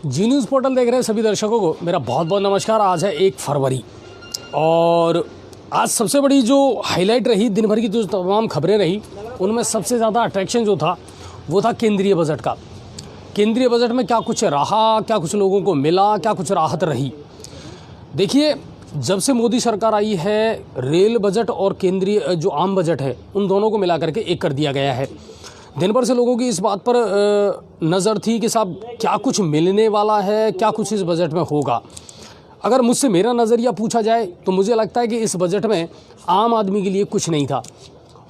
जी news portal देख रहे हैं सभी दर्शकों को मेरा बहुत बहुत नमस्कार। आज है 1 फरवरी और आज सबसे बड़ी जो हाईलाइट रही दिन भर की जो तमाम खबरें रही उनमें सबसे ज़्यादा अट्रैक्शन जो था वो था केंद्रीय बजट का। केंद्रीय बजट में क्या कुछ रहा, क्या कुछ लोगों को मिला, क्या कुछ राहत रही। देखिए, जब से मोदी सरकार आई है रेल बजट और केंद्रीय जो आम बजट है उन दोनों को मिला करके एक कर दिया गया है। दिन भर से लोगों की इस बात पर नज़र थी कि साहब क्या कुछ मिलने वाला है, क्या कुछ इस बजट में होगा। अगर मुझसे मेरा नज़रिया पूछा जाए तो मुझे लगता है कि इस बजट में आम आदमी के लिए कुछ नहीं था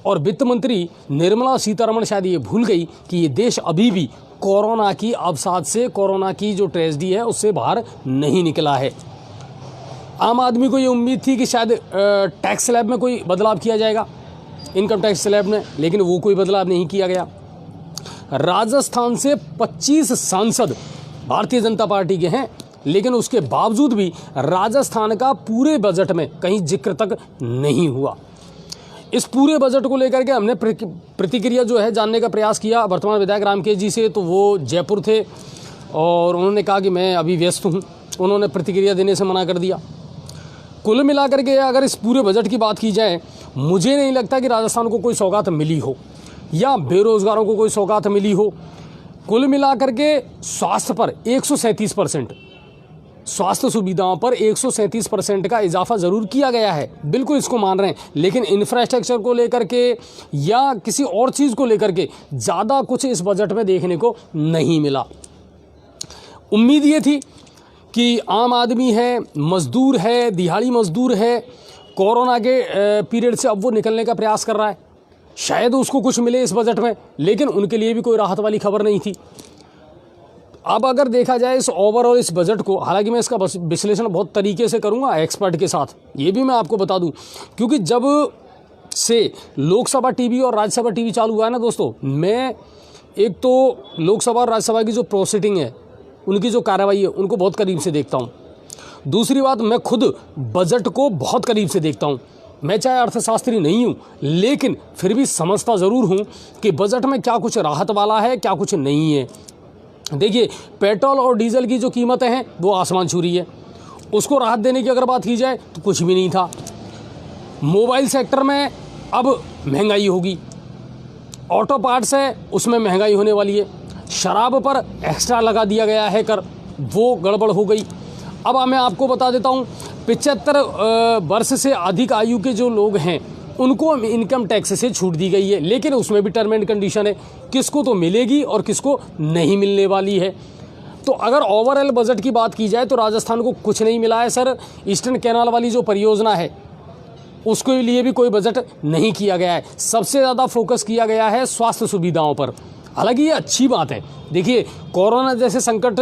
और वित्त मंत्री निर्मला सीतारमण शायद ये भूल गई कि ये देश अभी भी कोरोना की अवसाद से, कोरोना की जो ट्रेजेडी है उससे बाहर नहीं निकला है। आम आदमी को ये उम्मीद थी कि शायद टैक्स स्लैब में कोई बदलाव किया जाएगा, इनकम टैक्स स्लैब में, लेकिन वो कोई बदलाव नहीं किया गया। राजस्थान से 25 सांसद भारतीय जनता पार्टी के हैं, लेकिन उसके बावजूद भी राजस्थान का पूरे बजट में कहीं जिक्र तक नहीं हुआ। इस पूरे बजट को लेकर के हमने प्रतिक्रिया जो है जानने का प्रयास किया वर्तमान विधायक रामकेश जी से, तो वो जयपुर थे और उन्होंने कहा कि मैं अभी व्यस्त हूँ, उन्होंने प्रतिक्रिया देने से मना कर दिया। कुल मिलाकर के अगर इस पूरे बजट की बात की जाए, मुझे नहीं लगता कि राजस्थान को कोई सौगात मिली हो या बेरोजगारों को कोई सौगात मिली हो। कुल मिलाकर के स्वास्थ्य पर 137%, स्वास्थ्य सुविधाओं पर 137% का इजाफा ज़रूर किया गया है, बिल्कुल इसको मान रहे हैं, लेकिन इंफ्रास्ट्रक्चर को लेकर के या किसी और चीज़ को लेकर के ज़्यादा कुछ इस बजट में देखने को नहीं मिला। उम्मीद ये थी कि आम आदमी है, मजदूर है, दिहाड़ी मजदूर है, कोरोना के पीरियड से अब वो निकलने का प्रयास कर रहा है, शायद उसको कुछ मिले इस बजट में, लेकिन उनके लिए भी कोई राहत वाली खबर नहीं थी। अब अगर देखा जाए इस ओवरऑल इस बजट को, हालांकि मैं इसका विश्लेषण बहुत तरीके से करूंगा एक्सपर्ट के साथ, ये भी मैं आपको बता दूं, क्योंकि जब से लोकसभा टीवी और राज्यसभा टीवी चालू हुआ है ना दोस्तों, मैं एक तो लोकसभा और राज्यसभा की जो प्रोसीडिंग है, उनकी जो कार्रवाई है, उनको बहुत करीब से देखता हूँ। दूसरी बात, मैं खुद बजट को बहुत करीब से देखता हूँ। मैं चाहे अर्थशास्त्री नहीं हूँ, लेकिन फिर भी समझता ज़रूर हूँ कि बजट में क्या कुछ राहत वाला है, क्या कुछ नहीं है। देखिए, पेट्रोल और डीजल की जो कीमतें हैं वो आसमान छू रही है, उसको राहत देने की अगर बात की जाए तो कुछ भी नहीं था। मोबाइल सेक्टर में अब महंगाई होगी, ऑटो पार्ट्स है उसमें महंगाई होने वाली है, शराब पर एक्स्ट्रा लगा दिया गया है कर, वो गड़बड़ हो गई। अब मैं आपको बता देता हूँ, 75 वर्ष से अधिक आयु के जो लोग हैं उनको इनकम टैक्स से छूट दी गई है, लेकिन उसमें भी टर्म एंड कंडीशन है, किसको तो मिलेगी और किसको नहीं मिलने वाली है। तो अगर ओवरऑल बजट की बात की जाए तो राजस्थान को कुछ नहीं मिला है सर। ईस्टर्न कैनाल वाली जो परियोजना है उसके लिए भी कोई बजट नहीं किया गया है। सबसे ज़्यादा फोकस किया गया है स्वास्थ्य सुविधाओं पर। हालांकि ये अच्छी बात है। देखिए, कोरोना जैसे संकट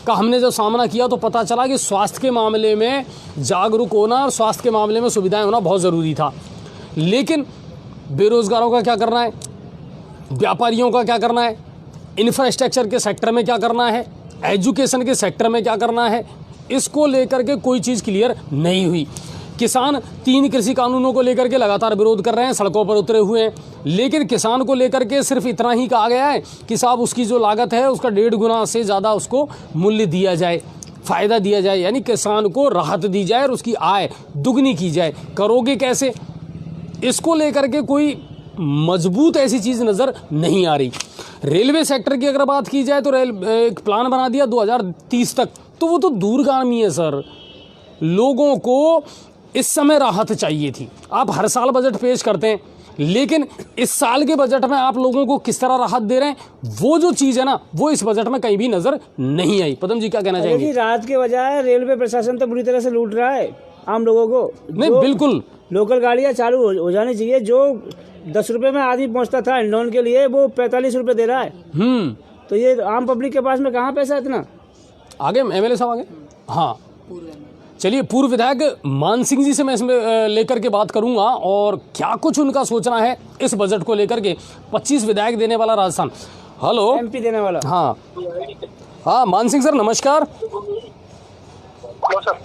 का हमने जब सामना किया तो पता चला कि स्वास्थ्य के मामले में जागरूक होना और स्वास्थ्य के मामले में सुविधाएं होना बहुत ज़रूरी था, लेकिन बेरोज़गारों का क्या करना है, व्यापारियों का क्या करना है, इंफ्रास्ट्रक्चर के सेक्टर में क्या करना है, एजुकेशन के सेक्टर में क्या करना है, इसको लेकर के कोई चीज़ क्लियर नहीं हुई। किसान 3 कृषि कानूनों को लेकर के लगातार विरोध कर रहे हैं, सड़कों पर उतरे हुए हैं, लेकिन किसान को लेकर के सिर्फ इतना ही कहा गया है कि साहब उसकी जो लागत है उसका 1.5 गुना से ज़्यादा उसको मूल्य दिया जाए, फ़ायदा दिया जाए, यानी किसान को राहत दी जाए और उसकी आय दुगनी की जाए। करोगे कैसे, इसको लेकर के कोई मजबूत ऐसी चीज़ नज़र नहीं आ रही। रेलवे सेक्टर की अगर बात की जाए तो एक प्लान बना दिया 2030 तक, तो वो तो दूरगामी है सर। लोगों को इस समय राहत चाहिए थी। आप हर साल बजट पेश करते हैं, लेकिन इस साल के बजट में आप लोगों को किस तरह राहत दे रहे हैं, वो जो चीज़ है ना, वो इस बजट में कहीं भी नज़र नहीं आई। पदम जी क्या कहना चाहेंगे? राहत के बजाय रेलवे प्रशासन तो बुरी तरह से लूट रहा है आम लोगों को। नहीं, बिल्कुल लोकल गाड़ियाँ चालू हो जानी चाहिए। जो 10 रुपए में आदमी पहुँचता था इंदौर के लिए, वो 45 रुपए दे रहा है। तो ये आम पब्लिक के पास में कहाँ पैसा इतना। आगे MLA साहब आगे। हाँ, चलिए, पूर्व विधायक मान सिंह जी से मैं इसमें लेकर के बात करूंगा और क्या कुछ उनका सोचना है इस बजट को लेकर के। 25 विधायक देने वाला राजस्थान, हेलो, MP देने वाला। हाँ, मान सिंह सर नमस्कार। Hello sir.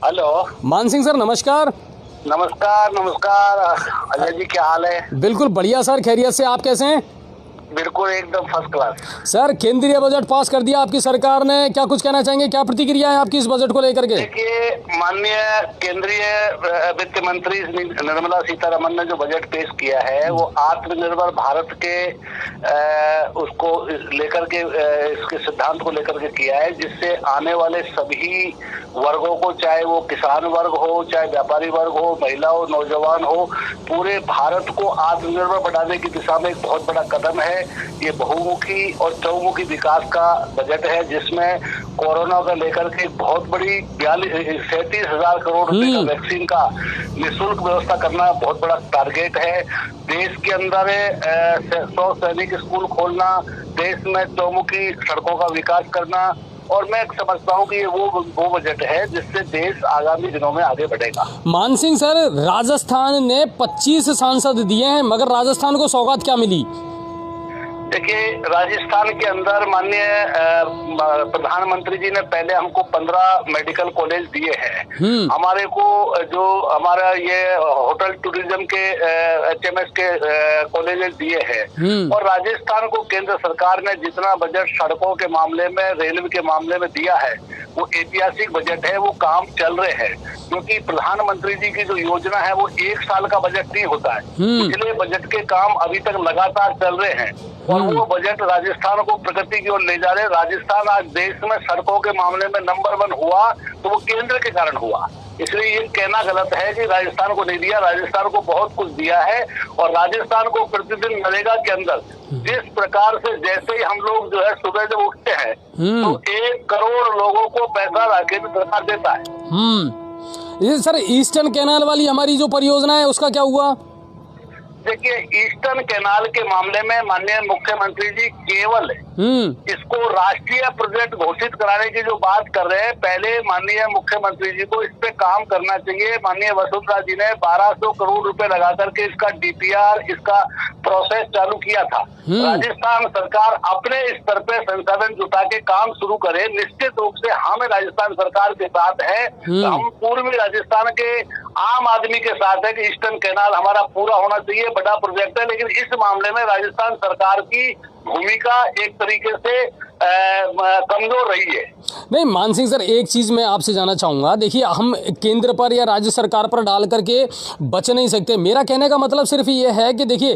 हेलो, मान सिंह सर नमस्कार। नमस्कार। अजय जी क्या हाल है? बिल्कुल बढ़िया सर, खैरियत से। आप कैसे हैं? बिल्कुल एकदम फर्स्ट क्लास। सर केंद्रीय बजट पास कर दिया आपकी सरकार ने, क्या कुछ कहना चाहेंगे, क्या प्रतिक्रिया है आपकी इस बजट को लेकर के? देखिए, माननीय केंद्रीय वित्त मंत्री निर्मला सीतारमण ने जो बजट पेश किया है वो आत्मनिर्भर भारत के उसको लेकर के इसके सिद्धांत को लेकर के किया है, जिससे आने वाले सभी वर्गों को, चाहे वो किसान वर्ग हो, चाहे व्यापारी वर्ग हो, महिला हो, नौजवान हो, पूरे भारत को आत्मनिर्भर बनाने की दिशा में एक बहुत बड़ा कदम है। ये बहुमुखी और चौमुखी विकास का बजट है, जिसमें कोरोना का लेकर के बहुत बड़ी 37,000 करोड़ रुपए का वैक्सीन का निःशुल्क व्यवस्था करना बहुत बड़ा टारगेट है। देश के अंदर 100 सैनिक स्कूल खोलना, देश में चौमुखी सड़कों का विकास करना, और मैं समझता हूँ कि ये वो बजट है जिससे देश आगामी दिनों में आगे बढ़ेगा। मान सिंह सर, राजस्थान ने 25 सांसद दिए हैं, मगर राजस्थान को सौगात क्या मिली? देखिए, राजस्थान के अंदर माननीय प्रधानमंत्री जी ने पहले हमको 15 मेडिकल कॉलेज दिए हैं। हमारे को जो हमारा ये होटल टूरिज्म के HMS के कॉलेज दिए हैं, और राजस्थान को केंद्र सरकार ने जितना बजट सड़कों के मामले में, रेलवे के मामले में दिया है, वो ऐतिहासिक बजट है। वो काम चल रहे हैं, क्योंकि प्रधानमंत्री जी की जो योजना है वो 1 साल का बजट नहीं होता है। पिछले बजट के काम अभी तक लगातार चल रहे हैं, और वो बजट राजस्थान को प्रगति की ओर ले जा रहे हैं। राजस्थान आज देश में सड़कों के मामले में नंबर 1 हुआ, तो वो केंद्र के कारण हुआ। इसलिए ये कहना गलत है कि राजस्थान को नहीं दिया। राजस्थान को बहुत कुछ दिया है, और राजस्थान को प्रतिदिन मनरेगा के अंदर जिस प्रकार से, जैसे ही हम लोग जो है सुबह जब उठते हैं तो 1 करोड़ लोगों को पैसा केंद्र सरकार देता है। ये सर ईस्टर्न कैनाल वाली हमारी जो परियोजना है उसका क्या हुआ? देखिए, ईस्टर्न कैनाल के मामले में माननीय मुख्यमंत्री जी केवल इसको राष्ट्रीय प्रोजेक्ट घोषित कराने की जो बात कर रहे हैं, पहले माननीय मुख्यमंत्री जी को इस पे काम करना चाहिए। माननीय वसुंधरा जी ने 1200 करोड़ रुपए लगा करके इसका DPR, इसका प्रोसेस चालू किया था। राजस्थान सरकार अपने स्तर पे संसाधन जुटा के काम शुरू करे। निश्चित रूप से हम राजस्थान सरकार के साथ है, हम पूर्वी राजस्थान के आम आदमी के साथ है कि ईस्टर्न कैनाल हमारा पूरा होना चाहिए। बड़ा प्रोजेक्ट है, लेकिन इस मामले में राजस्थान सरकार की भूमिका एक तरीके से कमजोर रही है। नहीं मान सिंह सर, एक चीज मैं आपसे जानना चाहूंगा। देखिए, हम केंद्र पर या राज्य सरकार पर डाल करके बच नहीं सकते। मेरा कहने का मतलब सिर्फ ये है कि देखिए,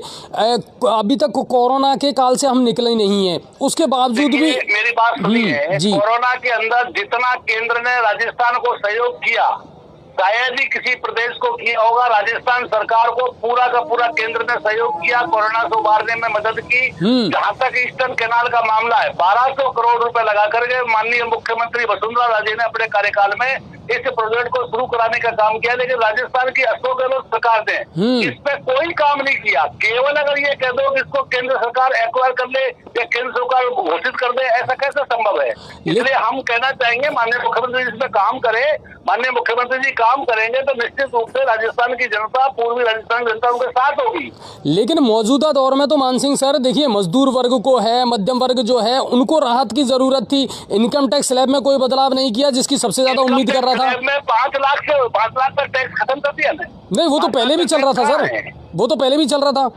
अभी तक कोरोना के काल से हम निकले नहीं है, उसके बावजूद भी मेरी बात सुनिए, कोरोना के अंदर जितना केंद्र ने राजस्थान को सहयोग किया, शायद ही किसी प्रदेश को किया होगा। राजस्थान सरकार को पूरा का पूरा केंद्र ने सहयोग किया, कोरोना से उबारने में मदद की। जहां तक ईस्टर्न कैनाल का मामला है, 1200 करोड़ रुपए लगा करके माननीय मुख्यमंत्री वसुंधरा राजे ने अपने कार्यकाल में इस प्रोजेक्ट को शुरू कराने का काम किया, लेकिन राजस्थान की अशोक गहलोत सरकार ने इस पे कोई काम नहीं किया। केवल अगर ये कह दो कि इसको केंद्र सरकार एक्वायर कर ले या केंद्र सरकार घोषित कर दे, ऐसा कैसे संभव है? इसलिए हम कहना चाहेंगे माननीय मुख्यमंत्री जी इसमें काम करे। माननीय मुख्यमंत्री जी काम करेंगे तो निश्चित रूप से राजस्थान की जनता, पूर्वी राजस्थान की जनता उनके साथ होगी। लेकिन मौजूदा दौर में तो मान सिंह सर, देखिए, मजदूर वर्ग को है, मध्यम वर्ग जो है, उनको राहत की जरूरत थी। इनकम टैक्स स्लैब में कोई बदलाव नहीं किया, जिसकी सबसे ज्यादा उम्मीद कर रहा था। 5 लाख का टैक्स खत्म कर दिया नहीं, वो तो पहले भी चल रहा था सर, वो तो पहले भी चल रहा था।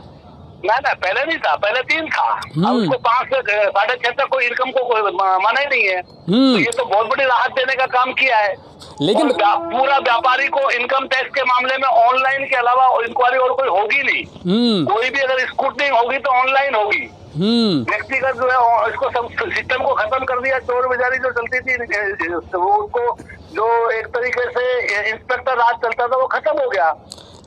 ना पहले नहीं था, पहले 3 था। अब उसको 5 से 6.5 तक कोई इनकम को कोई माना ही नहीं है। तो ये तो बहुत बड़ी राहत देने का काम किया है। लेकिन पूरा व्यापारी को इनकम टैक्स के मामले में ऑनलाइन के अलावा इंक्वायरी और कोई होगी नहीं। कोई भी अगर स्क्रूटनिंग होगी तो ऑनलाइन होगी। व्यक्तिगत जो है इसको सिस्टम को खत्म कर दिया। चोर बाजारी जो चलती थी, वो उनको जो एक तरीके से इंस्पेक्टर राज चलता था, वो खत्म हो गया।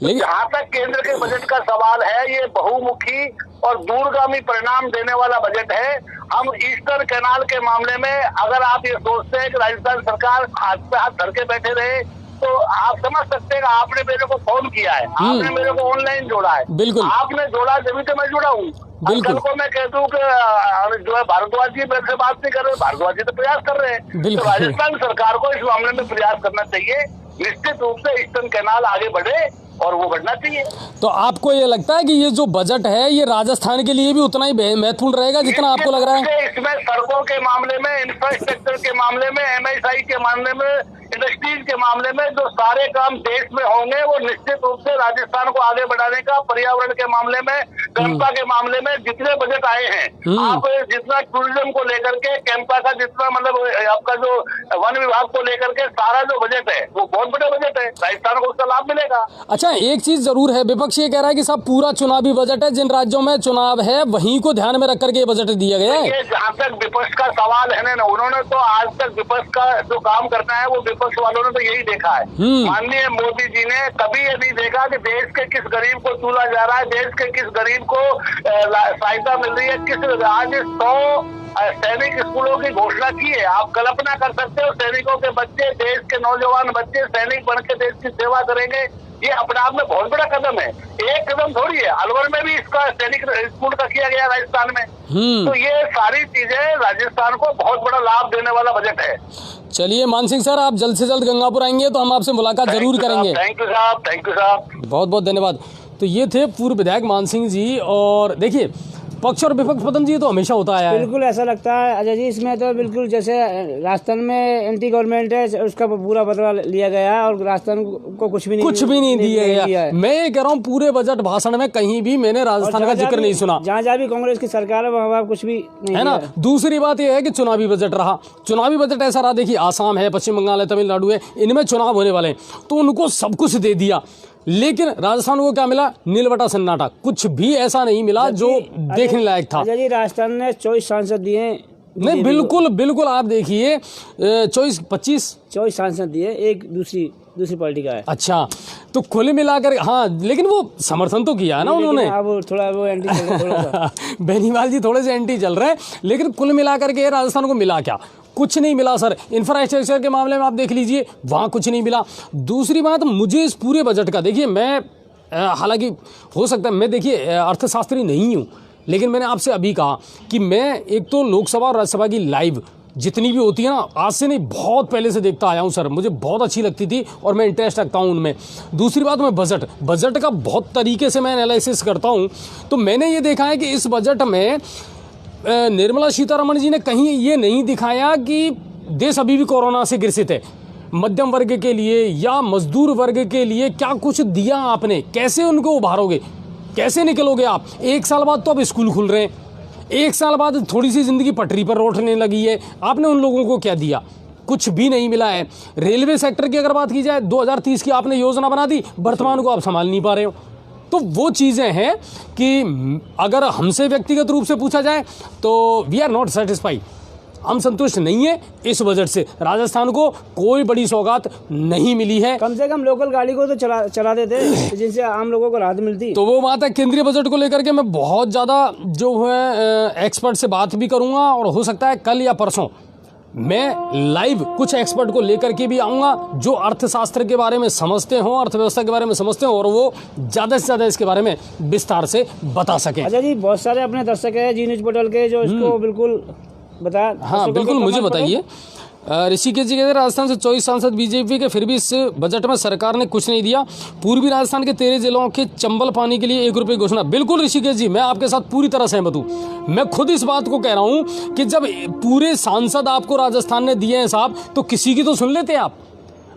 जहाँ तक केंद्र के बजट का सवाल है, ये बहुमुखी और दूरगामी परिणाम देने वाला बजट है। हम ईस्टर्न कैनाल के मामले में अगर आप ये सोचते हैं कि राजस्थान सरकार हाथ पे हाथ धर के बैठे रहे, तो आप समझ सकते हैं। आपने मेरे को फोन किया है, आपने मेरे को ऑनलाइन जोड़ा है, बिल्कुल आपने जोड़ा, जब तो मैं जुड़ा हूँ। कल को मैं कह दूं कि जो है भारद्वाज जी मेरे से बात नहीं कर रहे, भारद्वाज जी तो प्रयास कर रहे हैं। तो राजस्थान सरकार को इस मामले में प्रयास करना चाहिए। निश्चित रूप से ईस्टर्न कैनाल आगे बढ़े और वो बढ़ना चाहिए। तो आपको ये लगता है कि ये जो बजट है ये राजस्थान के लिए भी उतना ही महत्वपूर्ण रहेगा जितना आपको लग रहा है? इसमें सड़कों के मामले में, इंफ्रास्ट्रक्चर के मामले में, MSI के मामले में, इंडस्ट्रीज के मामले में जो सारे काम देश में होंगे, वो निश्चित रूप से राजस्थान को आगे बढ़ाने का, पर्यावरण के मामले में कैंपा के मामले में जितने बजट आए हैं, आप जितना टूरिज्म को लेकर के, कैंपा का जितना मतलब आपका जो वन विभाग को लेकर के सारा जो बजट है वो बहुत बड़ा बजट है, राजस्थान को उसका लाभ मिलेगा। अच्छा, एक चीज जरूर है, विपक्ष ये कह रहा है कि साहब पूरा चुनावी बजट है, जिन राज्यों में चुनाव है वहीं को ध्यान में रख करके ये बजट दिया गया है। जहाँ तक विपक्ष का सवाल है ना, उन्होंने तो आज तक विपक्ष का जो काम करना है वो विपक्ष वालों ने तो यही देखा है। माननीय मोदी जी ने कभी ये नहीं देखा कि देश के किस गरीब को चूला जा रहा है, देश के किस गरीब को सहायता मिल रही है, किस आज 100 सैनिक स्कूलों की घोषणा की है। आप कल्पना कर सकते हो, सैनिकों के बच्चे, देश के नौजवान बच्चे सैनिक बन के देश की सेवा करेंगे, ये अपने आप में बहुत बड़ा कदम है। एक कदम थोड़ी है, अलवर में भी इसका सैनिक स्कूल का किया गया राजस्थान में। तो ये सारी चीजें राजस्थान को बहुत बड़ा लाभ देने वाला बजट है। चलिए मान सिंह सर, आप जल्द से जल्द गंगापुर आएंगे तो हम आपसे मुलाकात जरूर करेंगे। थैंक यू साहब, थैंक यू साहब, बहुत बहुत धन्यवाद। तो ये थे पूर्व विधायक मान सिंह जी। और देखिए, पक्ष और विपक्ष पतन जी तो हमेशा होता आया है। बिल्कुल ऐसा लगता है अजय जी, इसमें तो बिल्कुल जैसे राजस्थान में एंटी गवर्नमेंट है, उसका पूरा बदला लिया गया और राजस्थान को कुछ भी नहीं दिया गया। मैं ये कह रहा हूँ, पूरे बजट भाषण में कहीं भी मैंने राजस्थान का जिक्र नहीं सुना। जहाँ जहाँ भी कांग्रेस की सरकार है वहाँ कुछ भी नहीं है ना। दूसरी बात यह है कि चुनावी बजट रहा, चुनावी बजट ऐसा रहा, देखिए आसाम है, पश्चिम बंगाल है, तमिलनाडु है, इनमें चुनाव होने वाले हैं तो उनको सब कुछ दे दिया, लेकिन राजस्थान को क्या मिला? नीलबटा सन्नाटा, कुछ भी ऐसा नहीं मिला जो देखने लायक था। जी राजस्थान ने 24 सांसद दिए। नहीं बिल्कुल बिल्कुल, आप देखिए 24 सांसद दिए, एक दूसरी पार्टी का है। अच्छा, तो कुल मिलाकर हाँ, लेकिन वो समर्थन तो किया है ना उन्होंने। अब थोड़ा वो एंटी थोड़ा सा बेनीवाल जी थोड़े से एंटी चल रहे हैं, लेकिन कुल मिलाकर के राजस्थान को मिला क्या? कुछ नहीं मिला सर। इंफ्रास्ट्रक्चर के मामले में आप देख लीजिए, वहाँ कुछ नहीं मिला। दूसरी बात, मुझे इस पूरे बजट का, देखिए मैं हालांकि हो सकता है मैं देखिए अर्थशास्त्री नहीं हूँ, लेकिन मैंने आपसे अभी कहा कि मैं एक तो लोकसभा और राज्यसभा की लाइव जितनी भी होती है ना, आज से नहीं बहुत पहले से देखता आया हूँ सर, मुझे बहुत अच्छी लगती थी और मैं इंटरेस्ट रखता हूँ उनमें। दूसरी बात, मैं बजट का बहुत तरीके से मैं एनालिसिस करता हूँ, तो मैंने ये देखा है कि इस बजट में निर्मला सीतारमण जी ने कहीं ये नहीं दिखाया कि देश अभी भी कोरोना से ग्रसित है। मध्यम वर्ग के लिए या मजदूर वर्ग के लिए क्या कुछ दिया आपने? कैसे उनको उभारोगे, कैसे निकलोगे आप? 1 साल बाद तो अब स्कूल खुल रहे हैं, 1 साल बाद थोड़ी सी जिंदगी पटरी पर लौटने लगी है, आपने उन लोगों को क्या दिया? कुछ भी नहीं मिला है। रेलवे सेक्टर की अगर बात की जाए, 2030 की आपने योजना बना दी, वर्तमान को आप संभाल नहीं पा रहे हो। तो वो चीज़ें हैं कि अगर हमसे व्यक्तिगत रूप से पूछा जाए तो वी आर नॉट सेटिस्फाइड, हम संतुष्ट नहीं है इस बजट से। राजस्थान को कोई बड़ी सौगात नहीं मिली है। कम से कम लोकल गाड़ी को तो चला देते जिनसे आम लोगों को राहत मिलती। तो वो बात है, केंद्रीय बजट को लेकर के मैं बहुत ज़्यादा जो है एक्सपर्ट से बात भी करूँगा और हो सकता है कल या परसों मैं लाइव कुछ एक्सपर्ट को लेकर के भी आऊँगा जो अर्थशास्त्र के बारे में समझते हों, अर्थव्यवस्था के बारे में समझते हों और वो ज़्यादा से ज़्यादा इसके बारे में विस्तार से बता सकें। अच्छा जी, बहुत सारे अपने दर्शक हैं जी न्यूज़ पोर्टल के जो इसको बिल्कुल बता। हाँ बिल्कुल, मुझे बताइए। ऋषिकेश जी कहते हैं राजस्थान से 24 सांसद बीजेपी के, फिर भी इस बजट में सरकार ने कुछ नहीं दिया। पूर्वी राजस्थान के 13 जिलों के चंबल पानी के लिए 1 रुपये घोषणा। बिल्कुल ऋषिकेश जी, मैं आपके साथ पूरी तरह सहमत हूँ। मैं खुद इस बात को कह रहा हूँ कि जब पूरे सांसद आपको राजस्थान ने दिए हैं साहब, तो किसी की तो सुन लेते आप।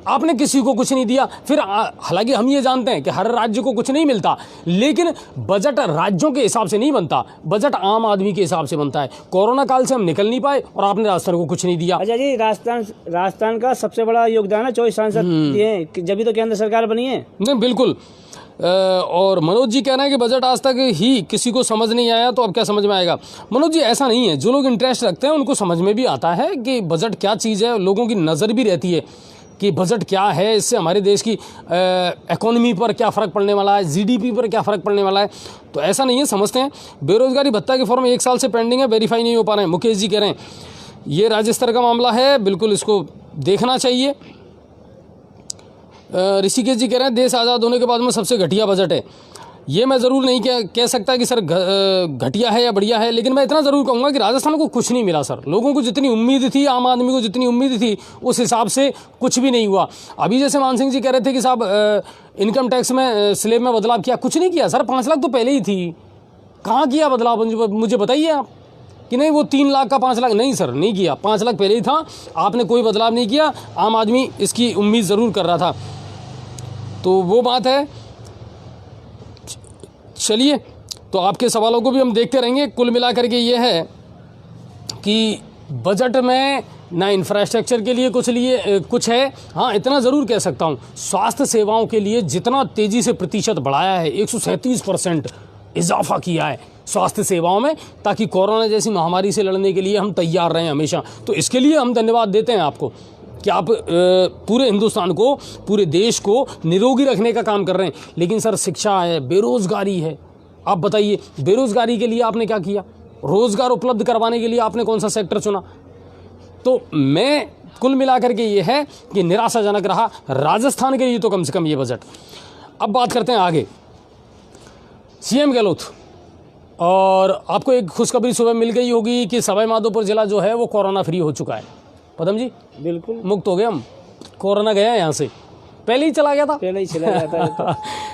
आपने किसी को कुछ नहीं दिया। फिर हालांकि हम ये जानते हैं कि हर राज्य को कुछ नहीं मिलता, लेकिन बजट राज्यों के हिसाब से नहीं बनता, बजट आम आदमी के हिसाब से बनता है। कोरोना काल से हम निकल नहीं पाए और आपने राजस्थान को कुछ नहीं दिया। अच्छा जी, राजस्थान का सबसे बड़ा योगदान है 24 सांसद दिए, जब भी तो केंद्र सरकार बनी है। नहीं बिल्कुल। और मनोज जी कह रहे हैं कि बजट आज तक ही किसी को समझ नहीं आया, तो अब क्या समझ में आएगा? मनोज जी ऐसा नहीं है, जो लोग इंटरेस्ट रखते हैं उनको समझ में भी आता है कि बजट क्या चीज़ है। लोगों की नज़र भी रहती है कि बजट क्या है, इससे हमारे देश की इकोनॉमी पर क्या फ़र्क पड़ने वाला है, जीडीपी पर क्या फ़र्क पड़ने वाला है। तो ऐसा नहीं है, समझते हैं। बेरोजगारी भत्ता के फॉर्म 1 साल से पेंडिंग है, वेरीफाई नहीं हो पा रहे हैं। मुकेश जी कह रहे हैं ये राज्य स्तर का मामला है, बिल्कुल इसको देखना चाहिए। ऋषिकेश जी कह रहे हैं देश आज़ाद होने के बाद में सबसे घटिया बजट है। ये मैं ज़रूर नहीं कह सकता कि सर घटिया है या बढ़िया है, लेकिन मैं इतना ज़रूर कहूँगा कि राजस्थान को कुछ नहीं मिला सर। लोगों को जितनी उम्मीद थी, आम आदमी को जितनी उम्मीद थी, उस हिसाब से कुछ भी नहीं हुआ। अभी जैसे मान सिंह जी कह रहे थे कि साहब इनकम टैक्स में स्लेब में बदलाव किया, कुछ नहीं किया सर। 5 लाख तो पहले ही थी, कहाँ किया बदलाव? मुझे बताइए आप कि नहीं वो 3 लाख का 5 लाख, नहीं सर नहीं किया, 5 लाख पहले ही था, आपने कोई बदलाव नहीं किया। आम आदमी इसकी उम्मीद ज़रूर कर रहा था, तो वो बात है। चलिए तो आपके सवालों को भी हम देखते रहेंगे। कुल मिलाकर के ये है कि बजट में ना इंफ्रास्ट्रक्चर के लिए कुछ है। हाँ, इतना ज़रूर कह सकता हूँ, स्वास्थ्य सेवाओं के लिए जितना तेज़ी से प्रतिशत बढ़ाया है, 137% इजाफा किया है स्वास्थ्य सेवाओं में, ताकि कोरोना जैसी महामारी से लड़ने के लिए हम तैयार रहें हमेशा। तो इसके लिए हम धन्यवाद देते हैं आपको कि आप पूरे हिंदुस्तान को, पूरे देश को निरोगी रखने का काम कर रहे हैं। लेकिन सर, शिक्षा है, बेरोज़गारी है, आप बताइए बेरोज़गारी के लिए आपने क्या किया? रोज़गार उपलब्ध करवाने के लिए आपने कौन सा सेक्टर चुना? तो मैं कुल मिलाकर के ये है कि निराशाजनक रहा राजस्थान के लिए तो कम से कम ये बजट। अब बात करते हैं आगे, सीएम गहलोत। और आपको एक खुशखबरी सुबह मिल गई होगी कि सवाई माधोपुर जिला जो है वो कोरोना फ्री हो चुका है। पदम जी, बिल्कुल मुक्त हो गए हम, कोरोना गया यहाँ से, पहले ही चला गया था, पहले ही चला गया था।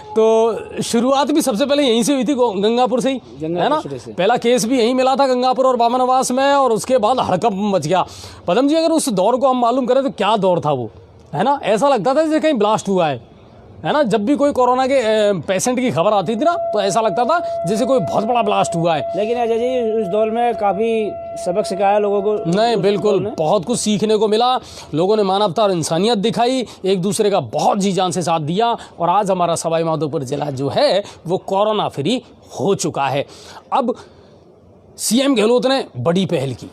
तो शुरुआत भी सबसे पहले यहीं से हुई थी, गंगापुर से ही, है ना। पहला केस भी यहीं मिला था, गंगापुर और बामनवास में, और उसके बाद हड़कंप मच गया। पदम जी, अगर उस दौर को हम मालूम करें तो क्या दौर था वो, है ना। ऐसा लगता था जैसे कहीं ब्लास्ट हुआ है ना। जब भी कोई कोरोना के पेशेंट की खबर आती थी ना, तो ऐसा लगता था जैसे कोई बहुत बड़ा ब्लास्ट हुआ है। लेकिन अजय जी, उस दौर में काफ़ी सबक सिखाया लोगों को। नहीं, बिल्कुल बहुत कुछ सीखने को मिला। लोगों ने मानवता और इंसानियत दिखाई, एक दूसरे का बहुत जी जान से साथ दिया, और आज हमारा सवाई माधोपुर जिला जो है वो कोरोना फ्री हो चुका है। अब सीएम गहलोत ने बड़ी पहल की,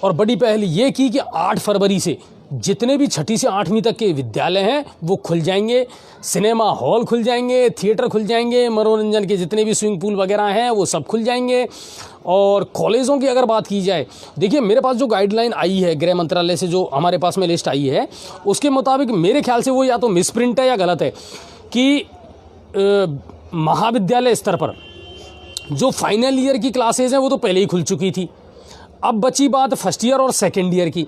और बड़ी पहल ये की कि 8 फरवरी से जितने भी 6ठी से 8वीं तक के विद्यालय हैं वो खुल जाएंगे, सिनेमा हॉल खुल जाएंगे, थिएटर खुल जाएंगे, मनोरंजन के जितने भी स्विमिंग पूल वगैरह हैं वो सब खुल जाएंगे। और कॉलेजों की अगर बात की जाए, देखिए मेरे पास जो गाइडलाइन आई है गृह मंत्रालय से, जो हमारे पास में लिस्ट आई है, उसके मुताबिक मेरे ख्याल से वो या तो मिसप्रिंट है या गलत है कि महाविद्यालय स्तर पर जो फाइनल ईयर की क्लासेज हैं वो तो पहले ही खुल चुकी थी। अब बची बात फर्स्ट ईयर और सेकेंड ईयर की,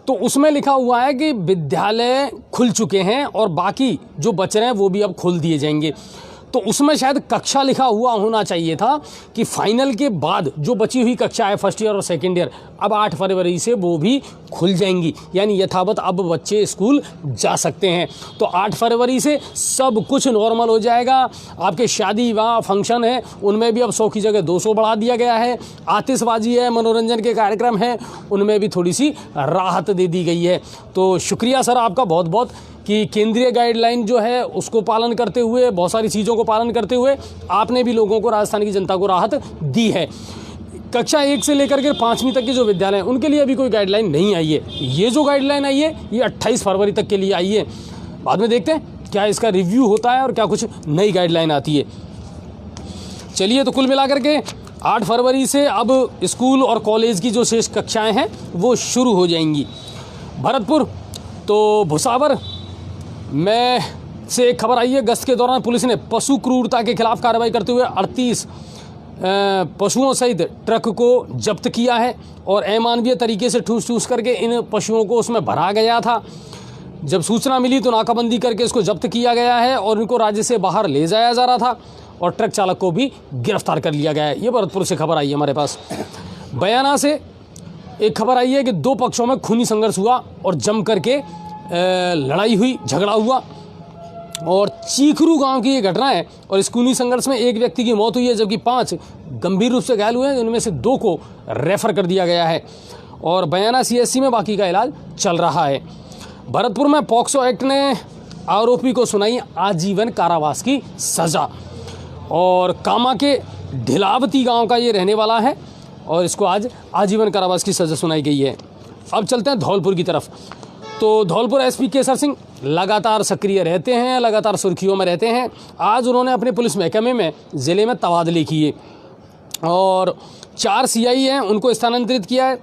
तो उसमें लिखा हुआ है कि विद्यालय खुल चुके हैं और बाकी जो बच रहे हैं वो भी अब खोल दिए जाएंगे। तो उसमें शायद कक्षा लिखा हुआ होना चाहिए था कि फाइनल के बाद जो बची हुई कक्षा है फर्स्ट ईयर और सेकेंड ईयर, अब 8 फरवरी से वो भी खुल जाएंगी, यानी यथावत अब बच्चे स्कूल जा सकते हैं। तो 8 फरवरी से सब कुछ नॉर्मल हो जाएगा। आपके शादी विवाह फंक्शन है, उनमें भी अब 100 की जगह 200 बढ़ा दिया गया है। आतिशबाजी है, मनोरंजन के कार्यक्रम हैं, उनमें भी थोड़ी सी राहत दे दी गई है। तो शुक्रिया सर आपका बहुत बहुत कि केंद्रीय गाइडलाइन जो है उसको पालन करते हुए, बहुत सारी चीज़ों को पालन करते हुए आपने भी लोगों को, राजस्थान की जनता को राहत दी है। कक्षा 1 से लेकर के 5वीं तक के जो विद्यालय हैं उनके लिए अभी कोई गाइडलाइन नहीं आई है। ये जो गाइडलाइन आई है ये 28 फरवरी तक के लिए आई है। बाद में देखते हैं क्या इसका रिव्यू होता है और क्या कुछ नई गाइडलाइन आती है। चलिए, तो कुल मिलाकर के 8 फरवरी से अब स्कूल और कॉलेज की जो शेष कक्षाएँ हैं वो शुरू हो जाएंगी। भरतपुर तो भुसावर में से एक खबर आई है, गश्त के दौरान पुलिस ने पशु क्रूरता के खिलाफ कार्रवाई करते हुए 38 पशुओं सहित ट्रक को जब्त किया है, और अमानवीय तरीके से ठूस करके इन पशुओं को उसमें भरा गया था। जब सूचना मिली तो नाकाबंदी करके इसको जब्त किया गया है और इनको राज्य से बाहर ले जाया जा रहा था, और ट्रक चालक को भी गिरफ्तार कर लिया गया है। ये भरतपुर से खबर आई है हमारे पास। बयाना से एक खबर आई है कि 2 पक्षों में खूनी संघर्ष हुआ और जम करके लड़ाई हुई, झगड़ा हुआ, और चीखरू गांव की ये घटना है। और इस खूनी संघर्ष में एक व्यक्ति की मौत हुई है, जबकि 5 गंभीर रूप से घायल हुए हैं, उनमें से 2 को रेफर कर दिया गया है, और बयाना CSC में बाकी का इलाज चल रहा है। भरतपुर में पॉक्सो एक्ट ने आरोपी को सुनाई आजीवन कारावास की सजा, और कामा के ढिलावती गाँव का ये रहने वाला है, और इसको आज आजीवन कारावास की सजा सुनाई गई है। अब चलते हैं धौलपुर की तरफ। तो धौलपुर SP केसर सिंह लगातार सक्रिय रहते हैं, लगातार सुर्खियों में रहते हैं। आज उन्होंने अपने पुलिस महकमे में ज़िले में तबादले किए, और 4 CI हैं उनको स्थानांतरित किया है।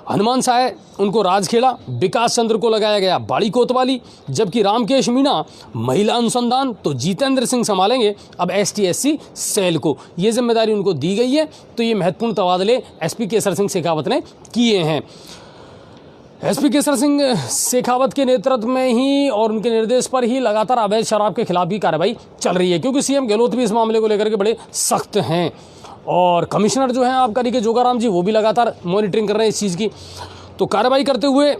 हनुमान साय उनको राजखेड़ा, विकास चंद्र को लगाया गया बाड़ी कोतवाली, जबकि रामकेश मीणा महिला अनुसंधान, तो जितेंद्र सिंह संभालेंगे अब ST/SC सेल को, ये जिम्मेदारी उनको दी गई है। तो ये महत्वपूर्ण तबादले SP केसर सिंह शेखावत ने किए हैं। SP केसर सिंह शेखावत के नेतृत्व में ही और उनके निर्देश पर ही लगातार अवैध शराब के खिलाफ भी कार्रवाई चल रही है, क्योंकि CM गहलोत भी इस मामले को लेकर के बड़े सख्त हैं, और कमिश्नर जो हैं आबकारी के जोगाराम जी वो भी लगातार मॉनिटरिंग कर रहे हैं इस चीज़ की। तो कार्रवाई करते हुए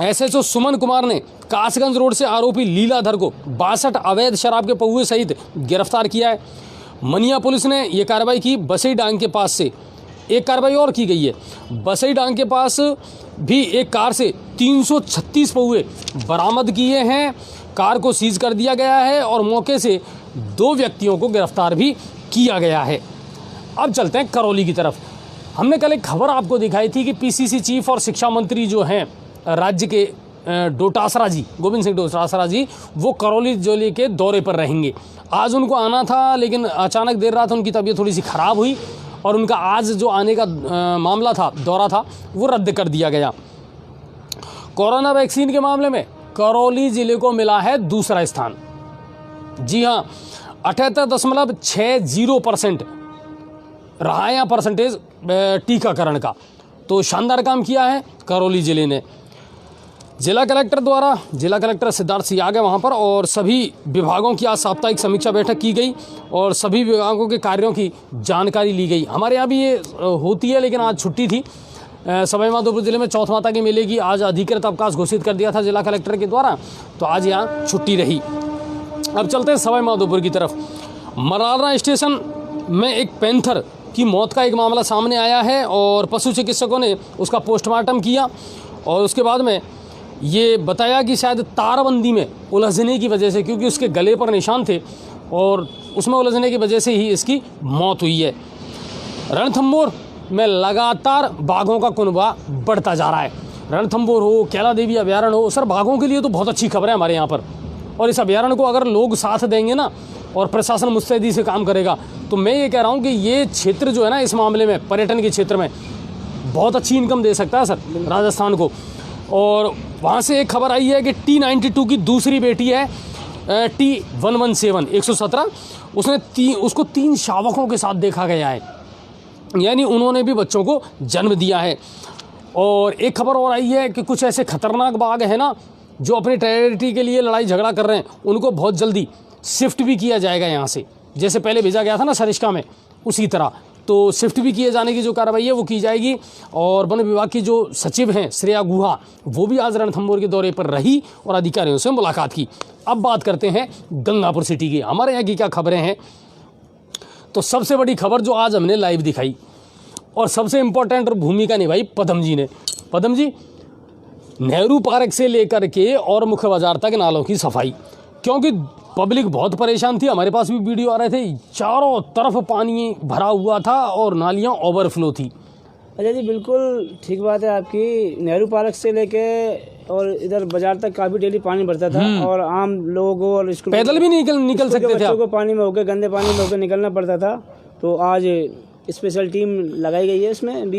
SHO सुमन कुमार ने कासगंज रोड से आरोपी लीलाधर को 62 अवैध शराब के पहुए सहित गिरफ्तार किया है। मनिया पुलिस ने ये कार्रवाई की। बसई डांग के पास से एक कार्रवाई और की गई है। बसई डांग के पास भी एक कार से 336 पौए बरामद किए हैं। कार को सीज कर दिया गया है और मौके से 2 व्यक्तियों को गिरफ्तार भी किया गया है। अब चलते हैं करौली की तरफ। हमने कल एक खबर आपको दिखाई थी कि पीसीसी चीफ और शिक्षा मंत्री जो हैं राज्य के डोटासरा जी, गोविंद सिंह डोटासरा जी, वो करौली जिले के दौरे पर रहेंगे। आज उनको आना था, लेकिन अचानक देर रात उनकी तबीयत थोड़ी सी ख़राब हुई और उनका आज जो आने का मामला था, दौरा था, वो रद्द कर दिया गया। कोरोना वैक्सीन के मामले में करौली जिले को मिला है दूसरा स्थान। जी हाँ, 78.60% रहा है यहाँ परसेंटेज टीकाकरण का। तो शानदार काम किया है करौली जिले ने। जिला कलेक्टर सिद्धार्थ सिंह आ गए वहाँ पर और सभी विभागों की आज साप्ताहिक समीक्षा बैठक की गई और सभी विभागों के कार्यों की जानकारी ली गई। हमारे यहाँ भी ये होती है, लेकिन आज छुट्टी थी। सवाईमाधोपुर जिले में चौथ माता के मेले की आज अधिकृत अवकाश घोषित कर दिया था जिला कलेक्टर के द्वारा, तो आज यहाँ छुट्टी रही। अब चलते हैं सवाईमाधोपुर की तरफ। मरारना स्टेशन में एक पैंथर की मौत का एक मामला सामने आया है और पशु चिकित्सकों ने उसका पोस्टमार्टम किया और उसके बाद में ये बताया कि शायद तारबंदी में उलझने की वजह से, क्योंकि उसके गले पर निशान थे और उसमें उलझने की वजह से ही इसकी मौत हुई है। रणथंभौर में लगातार बाघों का कुनबा बढ़ता जा रहा है। रणथंभौर हो, कैला देवी अभयारण्य हो, सर बाघों के लिए तो बहुत अच्छी खबर है हमारे यहाँ पर। और इस अभयारण्य को अगर लोग साथ देंगे ना और प्रशासन मुस्तैदी से काम करेगा, तो मैं ये कह रहा हूँ कि ये क्षेत्र जो है ना, इस मामले में पर्यटन के क्षेत्र में बहुत अच्छी इनकम दे सकता है सर राजस्थान को। और वहाँ से एक खबर आई है कि T92 की दूसरी बेटी है T117 117, उसको 3 शावकों के साथ देखा गया है, यानी उन्होंने भी बच्चों को जन्म दिया है। और एक खबर और आई है कि कुछ ऐसे खतरनाक बाघ हैं ना जो अपनी टेरिटरी के लिए लड़ाई झगड़ा कर रहे हैं, उनको बहुत जल्दी शिफ्ट भी किया जाएगा यहाँ से। जैसे पहले भेजा गया था ना सरिस्का में, उसी तरह तो शिफ्ट भी किए जाने की जो कार्रवाई है वो की जाएगी। और वन विभाग की जो सचिव हैं श्रेया गुहा, वो भी आज रणथंभौर के दौरे पर रही और अधिकारियों से मुलाकात की। अब बात करते हैं गंगापुर सिटी की। हमारे यहाँ की क्या खबरें हैं, तो सबसे बड़ी खबर जो आज हमने लाइव दिखाई और सबसे इम्पोर्टेंट भूमिका निभाई पदम जी ने। पदम जी, नेहरू पार्क से लेकर के और मुख्य बाजार तक नालों की सफाई, क्योंकि पब्लिक बहुत परेशान थी। हमारे पास भी वीडियो आ रहे थे, चारों तरफ पानी भरा हुआ था और नालियां ओवरफ्लो थी। अच्छा जी, बिल्कुल ठीक बात है आपकी। नेहरू पार्क से लेके और इधर बाजार तक काफी डेली पानी भरता था और आम लोगों और स्कूल पैदल भी निकल सकते थे। बच्चों को पानी में होकर, गंदे पानी में होकर निकलना पड़ता था। तो आज स्पेशल टीम लगाई गई है। इसमें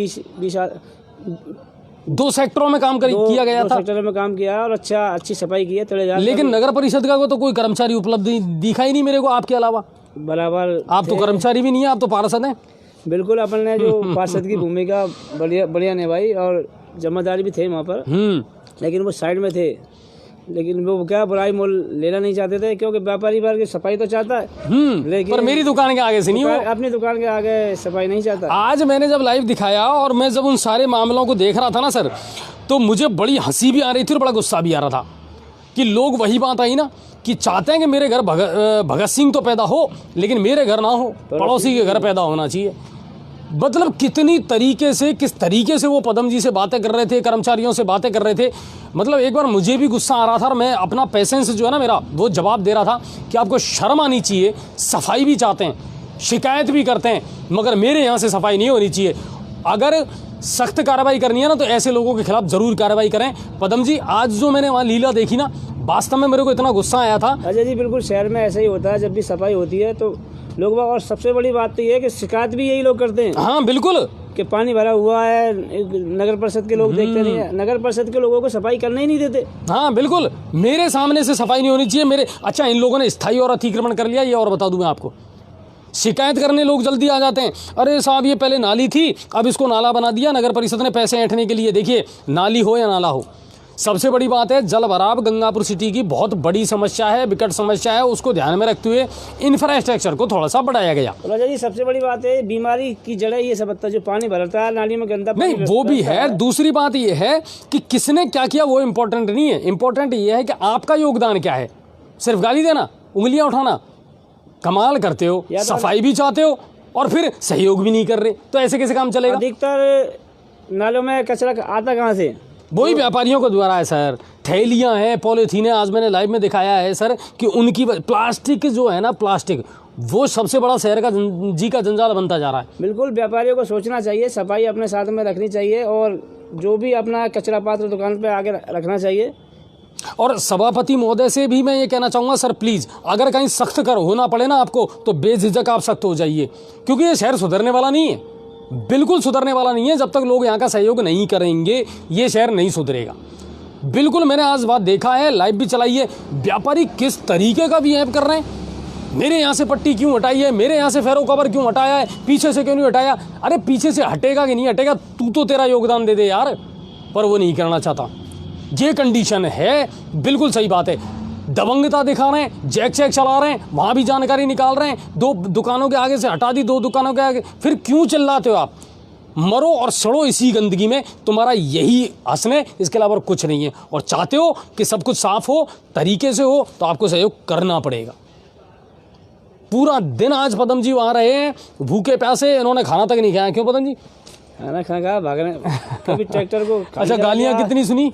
2 सेक्टरों में काम किया गया था। 2 सेक्टरों में काम किया और अच्छी सफाई की है। लेकिन नगर परिषद का तो कोई कर्मचारी उपलब्ध दिखा ही नहीं मेरे को आपके अलावा। बराबर आप तो कर्मचारी भी नहीं है, आप तो पार्षद हैं। बिल्कुल, अपन ने जो पार्षद की भूमिका बढ़िया निभाई और जिम्मेदारी भी थे वहाँ पर, लेकिन वो साइड में थे। लेकिन वो क्या बुराई मोल लेना नहीं चाहते थे, क्योंकि व्यापारी वर्ग की सफाई तो चाहता है, लेकिन पर मेरी दुकान के आगे से नहीं, अपनी दुकान के आगे सफाई नहीं चाहता। आज मैंने जब लाइव दिखाया और मैं जब उन सारे मामलों को देख रहा था ना सर, तो मुझे बड़ी हंसी भी आ रही थी और बड़ा गुस्सा भी आ रहा था कि लोग, वही बात आई ना कि चाहते हैं कि मेरे घर भगत सिंह तो पैदा हो, लेकिन मेरे घर ना हो, पड़ोसी के घर पैदा होना चाहिए। मतलब किस तरीके से वो पदम जी से बातें कर रहे थे, कर्मचारियों से बातें कर रहे थे। मतलब एक बार मुझे भी गुस्सा आ रहा था और मैं अपना पेशेंस जो है ना मेरा, वो जवाब दे रहा था कि आपको शर्म आनी चाहिए। सफाई भी चाहते हैं, शिकायत भी करते हैं, मगर मेरे यहाँ से सफाई नहीं होनी चाहिए। अगर सख्त कार्रवाई करनी है ना, तो ऐसे लोगों के खिलाफ जरूर कार्रवाई करें। पदम जी, आज जो मैंने वहाँ लीला देखी ना, वास्तव में मेरे को इतना गुस्सा आया था। अजय जी, बिल्कुल शहर में ऐसा ही होता है, जब भी सफाई होती है तो लोग, और सबसे बड़ी बात तो ये है कि शिकायत भी यही लोग करते हैं। हाँ बिल्कुल, कि पानी भरा हुआ है, नगर परिषद के लोग देखते नहीं है, नगर परिषद के लोगों को सफाई करने ही नहीं देते। हाँ बिल्कुल, मेरे सामने से सफाई नहीं होनी चाहिए। अच्छा, इन लोगों ने स्थायी और अतिक्रमण कर लिया, ये और बता दूं मैं आपको। शिकायत करने लोग जल्दी आ जाते हैं, अरे साहब ये पहले नाली थी, अब इसको नाला बना दिया नगर परिषद ने पैसे ऐंठने के लिए। देखिए, नाली हो या नाला हो, सबसे बड़ी बात है जल भराव गंगापुर सिटी की बहुत बड़ी समस्या है, विकट समस्या है। उसको ध्यान में रखते हुए इंफ्रास्ट्रक्चर को थोड़ा सा बढ़ाया गया। राजा जी, सबसे बड़ी बात है बीमारी की जड़ ये सब जो पानी भरता है नाली में, गंदा पानी नहीं, वो भी है। दूसरी बात ये है कि किसने क्या किया वो इम्पोर्टेंट नहीं है। इम्पोर्टेंट ये है कि आपका योगदान क्या है। सिर्फ गाली देना, उंगलियां उठाना, कमाल करते हो, या तो सफाई भी चाहते हो और फिर सहयोग भी नहीं कर रहे, तो ऐसे कैसे काम चलेगा? अधिकतर नालों में कचरा आता कहाँ से? वही व्यापारियों को द्वारा है सर। थैलियां हैं, पॉलीथीन है। आज मैंने लाइव में दिखाया है सर कि उनकी प्लास्टिक जो है ना, प्लास्टिक वो सबसे बड़ा शहर का जी का जंजाल बनता जा रहा है। बिल्कुल, व्यापारियों को सोचना चाहिए, सफाई अपने साथ में रखनी चाहिए और जो भी अपना कचरा पात्र दुकान पे आगे रखना चाहिए। और सभापति महोदय से भी मैं ये कहना चाहूँगा सर, प्लीज़ अगर कहीं सख्त कर होना पड़े ना आपको, तो बेझिझक आप सख्त हो जाइए, क्योंकि ये शहर सुधरने वाला नहीं है, बिल्कुल सुधरने वाला नहीं है। जब तक लोग यहाँ का सहयोग नहीं करेंगे ये शहर नहीं सुधरेगा। बिल्कुल, मैंने आज बात देखा है, लाइव भी चलाई है, व्यापारी किस तरीके का भी ऐप कर रहे हैं। मेरे यहाँ से पट्टी क्यों हटाई है, मेरे यहाँ से फेरो कवर क्यों हटाया है, पीछे से क्यों नहीं हटाया? अरे पीछे से हटेगा कि नहीं हटेगा, तू तो तेरा योगदान दे दे यार। पर वो नहीं करना चाहता। ये कंडीशन है, बिल्कुल सही बात है। दबंगता दिखा रहे हैं, जैक चैक चला रहे हैं, वहाँ भी जानकारी निकाल रहे हैं, 2 दुकानों के आगे से हटा दी, 2 दुकानों के आगे, फिर क्यों चिल्लाते हो आप? मरो और सड़ो इसी गंदगी में, तुम्हारा यही हसन है, इसके अलावा कुछ नहीं है। और चाहते हो कि सब कुछ साफ हो, तरीके से हो, तो आपको सहयोग करना पड़ेगा। पूरा दिन आज पदम जी वहाँ रहे हैं, भूखे प्यासे, इन्होंने खाना तक नहीं खाया। क्यों पदम जी? खाना खा भागने कभी ट्रैक्टर को अच्छा, गालियाँ कितनी सुनी?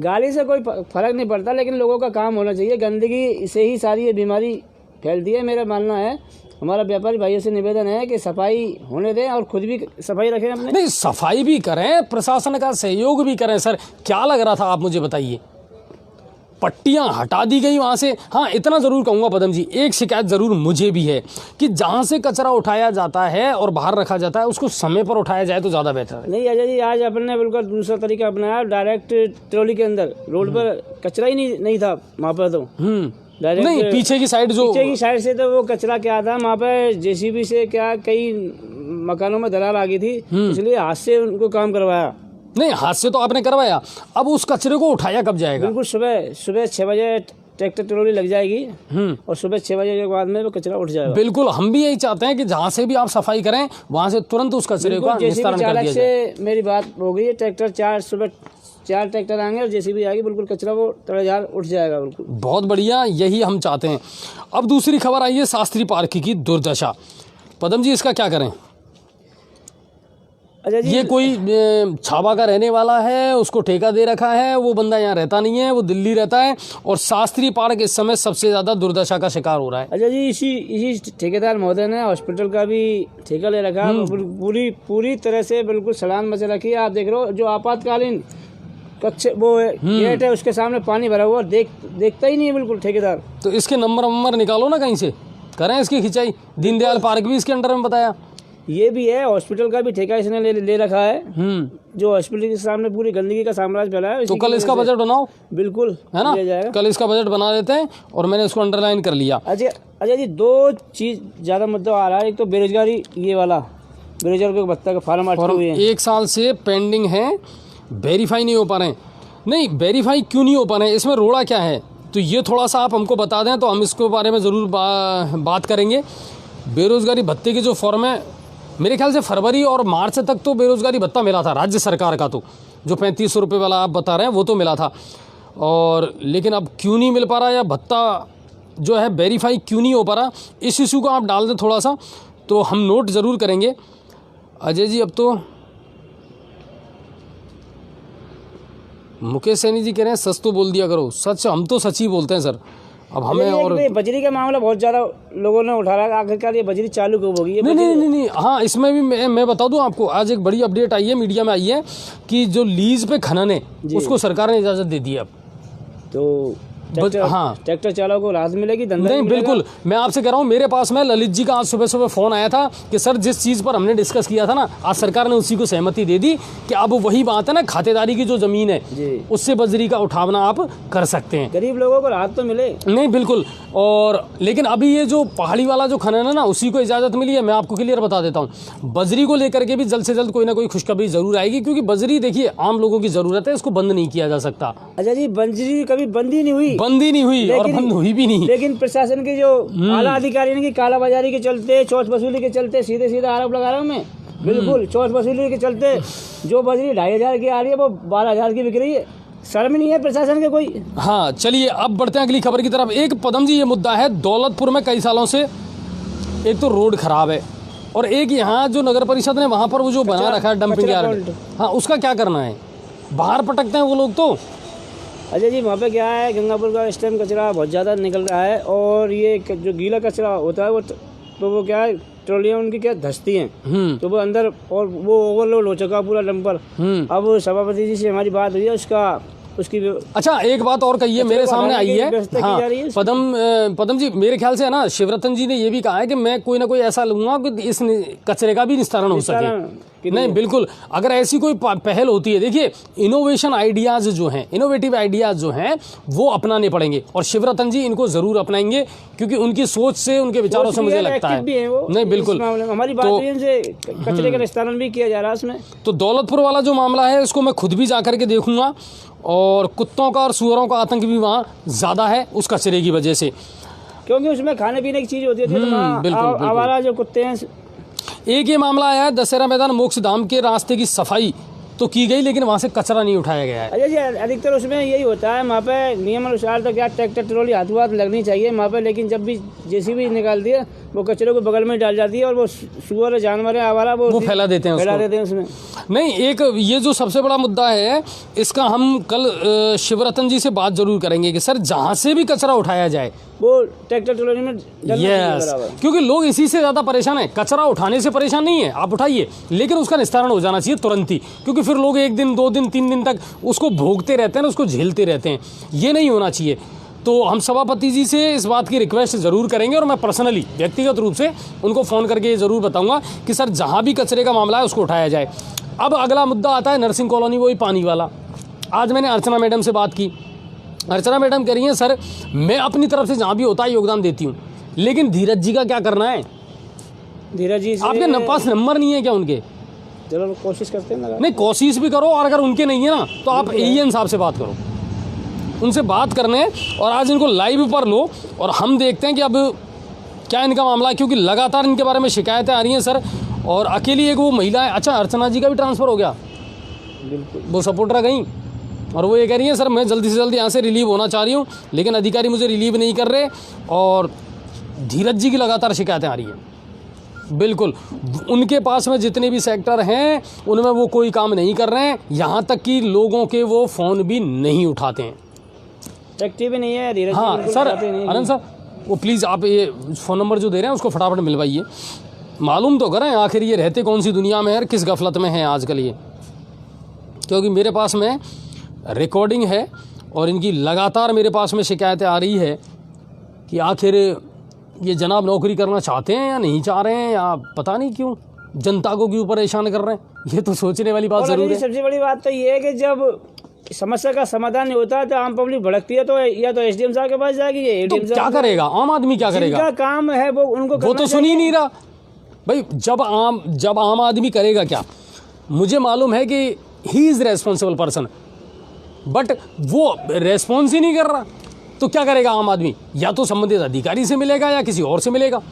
गाली से कोई फर्क नहीं पड़ता, लेकिन लोगों का काम होना चाहिए। गंदगी से ही सारी ये बीमारी फैलती है, मेरा मानना है। हमारा व्यापारी भाइयों से निवेदन है कि सफाई होने दें और खुद भी सफाई रखें अपने। नहीं, सफाई भी करें, प्रशासन का सहयोग भी करें। सर क्या लग रहा था, आप मुझे बताइए। पट्टियां हटा दी गई वहाँ से। हाँ, इतना ज़रूर कहूँगा पदम जी, एक शिकायत ज़रूर मुझे भी है कि जहाँ से कचरा उठाया जाता है और बाहर रखा जाता है, उसको समय पर उठाया जाए तो ज़्यादा बेहतर है। नहीं अजय जी, आज अपन ने बिल्कुल दूसरा तरीका अपनाया। डायरेक्ट ट्रॉली के अंदर रोड पर कचरा ही नहीं था वहाँ पर, तो डायरेक्ट नहीं, पीछे की साइड से तो वो कचरा क्या था, वहाँ पे जेसीबी से क्या कई मकानों में दरार आ गई थी, इसलिए हाथ से उनको काम करवाया। नहीं, हाथ से तो आपने करवाया, अब उस कचरे को उठाया कब जाएगा? बिल्कुल, सुबह 6 बजे ट्रैक्टर ट्रॉली लग जाएगी और सुबह 6 बजे के बाद में वो कचरा उठ जाएगा। बिल्कुल, हम भी यही चाहते हैं कि जहाँ से भी आप सफाई करें वहाँ से तुरंत उस कचरे को निस्तारण कर दिया जाए। मेरी बात हो गई है, ट्रैक्टर सुबह 4 ट्रैक्टर आएंगे और जेसीबी आएगी, बिल्कुल कचरा वो तड़ेजार उठ जाएगा। बिल्कुल बहुत बढ़िया, यही हम चाहते हैं। अब दूसरी खबर आई है शास्त्री पार्क की दुर्दशा। पदम जी, इसका क्या करें? अच्छा जी, ये कोई छावा का रहने वाला है, उसको ठेका दे रखा है, वो बंदा यहाँ रहता नहीं है, वो दिल्ली रहता है, और शास्त्री पार्क इस समय सबसे ज़्यादा दुर्दशा का शिकार हो रहा है। अच्छा जी, इसी ठेकेदार महोदय ने हॉस्पिटल का भी ठेका ले रखा, पूरी तरह से बिल्कुल सड़ान मचा रखी है। आप देख रहे हो, जो आपातकालीन कक्ष वो गेट है, उसके सामने पानी भरा हुआ, देखता ही नहीं है बिल्कुल ठेकेदार। तो इसके नंबर निकालो ना कहीं से, करें इसकी खिंचाई। दीनदयाल पार्क भी इसके अंडर में बताया। ये भी है, हॉस्पिटल का भी ठेका इसने ले रखा है, जो हॉस्पिटल के सामने पूरी गंदगी का साम्राज्य फैला है। तो कल इसका बजट बनाओ, बिल्कुल है ना, कल इसका बजट बना लेते हैं, और मैंने इसको अंडरलाइन कर लिया। अच्छा जी, 2 चीज ज्यादा मुद्दा आ रहा है। एक तो बेरोजगारी, ये वाला बेरोजगार के भत्ता का फॉर्म अटके हुए हैं, 1 साल से पेंडिंग है, वेरीफाई नहीं हो पा रहे हैं। नहीं, वेरीफाई क्यों नहीं हो पा रहे हैं, इसमें रोड़ा क्या है, तो ये थोड़ा सा आप हमको बता दें तो हम इसके बारे में ज़रूर बात करेंगे। बेरोजगारी भत्ते के जो फॉर्म है, मेरे ख्याल से फरवरी और मार्च तक तो बेरोजगारी भत्ता मिला था राज्य सरकार का, तो जो 3500 रुपये वाला आप बता रहे हैं वो तो मिला था, और लेकिन अब क्यों नहीं मिल पा रहा, या भत्ता जो है वेरीफाई क्यों नहीं हो पा रहा, इस इशू को आप डाल दें थोड़ा सा, तो हम नोट ज़रूर करेंगे। अजय जी, अब तो मुकेश सैनी जी कह रहे हैं सच तो बोल दिया करो। सच, हम तो सच ही बोलते हैं सर। अब हमें और बजरी का मामला बहुत ज़्यादा लोगों ने उठा रहा है, आखिरकार ये बजरी चालू कब होगी? नहीं, हाँ, इसमें भी मैं बता दूं आपको, आज एक बड़ी अपडेट आई है, मीडिया में आई है कि जो लीज पे खनन है उसको सरकार ने इजाज़त दे दी है अब। तो ट्रैक्टर चालकों को राहत मिलेगी, धंधा नहीं, बिल्कुल। मैं आपसे कह रहा हूँ, मेरे पास में ललित जी का आज सुबह फ़ोन आया था कि सर जिस चीज़ पर हमने डिस्कस किया था ना, आज सरकार ने उसी को सहमति दे दी कि अब वही बात है ना, खातेदारी की जो ज़मीन है उससे बजरी का उठावना आप कर सकते हैं, गरीब लोगों को राहत तो मिले। नहीं, बिल्कुल। और लेकिन अभी ये जो पहाड़ी वाला जो खनन है ना, उसी को इजाज़त मिली है। मैं आपको क्लियर बता देता हूँ, बजरी को लेकर के भी जल्द से जल्द कोई ना कोई खुशखबरी ज़रूर आएगी, क्योंकि बजरी देखिए आम लोगों की ज़रूरत है, इसको बंद नहीं किया जा सकता। अच्छा जी, बजरी कभी बंद ही नहीं हुई और बंद हुई भी नहीं। लेकिन प्रशासन के जो आला अधिकारी की कालाबाजारी के चलते, चौथ वसूली के चलते, सीधे आरोप लगा रहा हूँ मैं, बिल्कुल चौथ वसूली के चलते जो बजरी 2500 की आ रही है वो 12000 की बिक रही है। शर्म नहीं है प्रशासन के कोई। हाँ, चलिए अब बढ़ते हैं अगली खबर की तरफ। एक पदम जी, ये मुद्दा है दौलतपुर में कई सालों से एक तो रोड खराब है और एक यहाँ जो नगर परिषद ने वहाँ पर वो जो बना रखा है डंपिंग यार्ड, हाँ उसका क्या करना है? बाहर पटकते हैं वो लोग तो। अच्छा जी, वहाँ पे क्या है, गंगापुर का इस टाइम कचरा बहुत ज़्यादा निकल रहा है और ये जो गीला कचरा होता है वो क्या है, ट्रॉलियाँ उनकी क्या धंसती हैं तो वो अंदर, और वो ओवरलोड हो चुका पूरा डंपर। अब सभापति जी से हमारी बात हुई है उसकी अच्छा एक बात और कही है, मेरे सामने आई है, हाँ, पदम जी मेरे ख्याल से है ना, शिवरतन जी ने ये भी कहा है कि मैं कोई ना कोई ऐसा लूंगा कि इस कचरे का भी निस्तारण हो सके। नहीं बिल्कुल, अगर ऐसी कोई पहल होती है, देखिए इनोवेशन आइडियाज जो हैं, इनोवेटिव आइडियाज जो हैं वो अपनाने पड़ेंगे और शिवरतन जी इनको जरूर अपनाएंगे क्योंकि उनकी सोच से, उनके विचारों से मुझे लगता है नहीं बिल्कुल। हमारी बात से कचरे का निस्तारण भी किया जा रहा है इसमें। तो दौलतपुर वाला जो मामला है इसको मैं खुद भी जा करके देखूंगा और कुत्तों का और सुअरों का आतंक भी वहाँ ज़्यादा है उस कचरे की वजह से, क्योंकि उसमें खाने पीने की चीज़ होती है तो आवारा जो कुत्ते हैं। एक ये मामला आया है, दशहरा मैदान मोक्ष धाम के रास्ते की सफाई तो की गई लेकिन वहाँ से कचरा नहीं उठाया गया है। अच्छा जी, अधिकतर उसमें यही होता है वहाँ पे नियम अनुसार तो क्या ट्रैक्टर ट्रॉली हाथ लगनी चाहिए वहाँ पे, लेकिन जब भी जेसीबी निकालती है वो कचरे को बगल में डाल जाती है और वो सुअर जानवर है आवारा वो फैला देते हैं उसमें। नहीं, एक ये जो सबसे बड़ा मुद्दा है इसका हम कल शिवरतन जी से बात जरूर करेंगे कि सर जहाँ से भी कचरा उठाया जाए वो ट्रैक्टर ट्रॉली में यस, क्योंकि लोग इसी से ज़्यादा परेशान है, कचरा उठाने से परेशान नहीं है, आप उठाइए लेकिन उसका निस्तारण हो जाना चाहिए तुरंत ही, क्योंकि फिर लोग 1 दिन 2 दिन 3 दिन तक उसको भोगते रहते हैं, उसको झेलते रहते हैं, ये नहीं होना चाहिए। तो हम सभापति जी से इस बात की रिक्वेस्ट ज़रूर करेंगे और मैं पर्सनली व्यक्तिगत रूप से उनको फ़ोन करके ज़रूर बताऊंगा कि सर जहाँ भी कचरे का मामला है उसको उठाया जाए। अब अगला मुद्दा आता है नर्सिंग कॉलोनी, वही पानी वाला। आज मैंने अर्चना मैडम से बात की, अर्चना मैडम कह रही हैं सर मैं अपनी तरफ से जहाँ भी होता है योगदान देती हूँ, लेकिन धीरज जी का क्या करना है? धीरज जी आपके पास नंबर नहीं है क्या उनके? चलो कोशिश करते हैं। नहीं, कोशिश भी करो और अगर उनके नहीं है ना तो आप AEN साहब से बात करो, उनसे बात करने और आज इनको लाइव पर लो और हम देखते हैं कि अब क्या इनका मामला है, क्योंकि लगातार इनके बारे में शिकायतें आ रही हैं सर। और अकेली एक वो महिला है, अच्छा अर्चना जी का भी ट्रांसफ़र हो गया, बिल्कुल वो सपोर्टर गई और वो ये कह रही है सर मैं जल्दी से जल्दी यहाँ से रिलीव होना चाह रही हूँ लेकिन अधिकारी मुझे रिलीव नहीं कर रहे और धीरज जी की लगातार शिकायतें आ रही हैं। बिल्कुल, उनके पास में जितने भी सेक्टर हैं उनमें वो कोई काम नहीं कर रहे हैं, यहाँ तक कि लोगों के वो फ़ोन भी नहीं उठाते हैं, एक्टिव भी नहीं है धीरज। हाँ सर, आनंद सर वो प्लीज़ आप ये फ़ोन नंबर जो दे रहे हैं उसको फटाफट मिलवाइए, मालूम तो करें आखिर ये रहते कौन सी दुनिया में है, किस गफलत में है आजकल ये, क्योंकि मेरे पास में रिकॉर्डिंग है और इनकी लगातार मेरे पास में शिकायतें आ रही है कि आखिर ये जनाब नौकरी करना चाहते हैं या नहीं चाह रहे हैं, या पता नहीं क्यों जनता को क्यों परेशान कर रहे हैं, ये तो सोचने वाली बात ज़रूर है। सबसे बड़ी बात तो ये है कि जब समस्या का समाधान नहीं होता तो आम पब्लिक भड़कती है, तो या तो SDM साहब के पास जाएगी या ADM तो क्या करेगा आम आदमी, क्या करेगा? जिनका काम है वो उनको वो तो सुन ही नहीं रहा भाई। जब आम आदमी करेगा क्या? मुझे मालूम है कि he is responsible person, but वो रेस्पॉन्स ही नहीं कर रहा, तो क्या करेगा आम आदमी? या तो संबंधित अधिकारी से मिलेगा या किसी और से मिलेगा।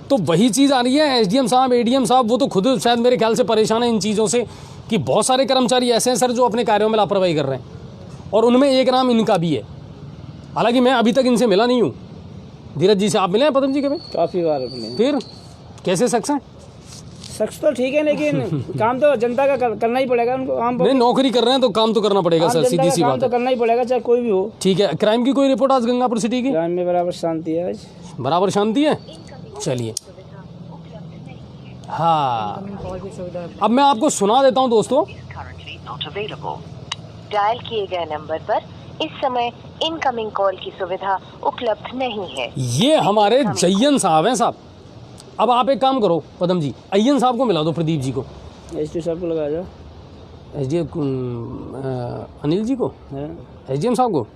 तो वही चीज़ आ रही है, SDM साहब ADM साहब वो तो खुद शायद मेरे ख्याल से परेशान है इन चीज़ों से कि बहुत सारे कर्मचारी ऐसे हैं सर जो अपने कार्यों में लापरवाही कर रहे हैं और उनमें एक नाम इनका भी है। हालांकि मैं अभी तक इनसे मिला नहीं हूँ। धीरज जी से आप मिले हैं पदम जी के? काफ़ी बार मिले। फिर कैसे शख्स हैं? शख्स तो ठीक है लेकिन काम तो जनता का करना ही पड़ेगा उनको। आम नहीं, नौकरी कर रहे हैं तो काम तो करना पड़ेगा सर, सीधी सी बात तो करना ही पड़ेगा चाहे कोई भी हो। ठीक है, क्राइम की कोई रिपोर्ट आज गंगापुर सिटी की? क्राइम में बराबर शांति है आज, बराबर शांति है। चलिए, हाँ अब मैं आपको सुना देता हूँ दोस्तों। डायल किए गए नंबर पर इस समय इनकमिंग कॉल की सुविधा उपलब्ध नहीं है। ये हमारे जयन साहब हैं साहब। अब आप एक काम करो पदम जी, अय्यन साहब को मिला दो, प्रदीप जी को, SDM साहब को लगा जाओ, अनिल जी को, SDM साहब को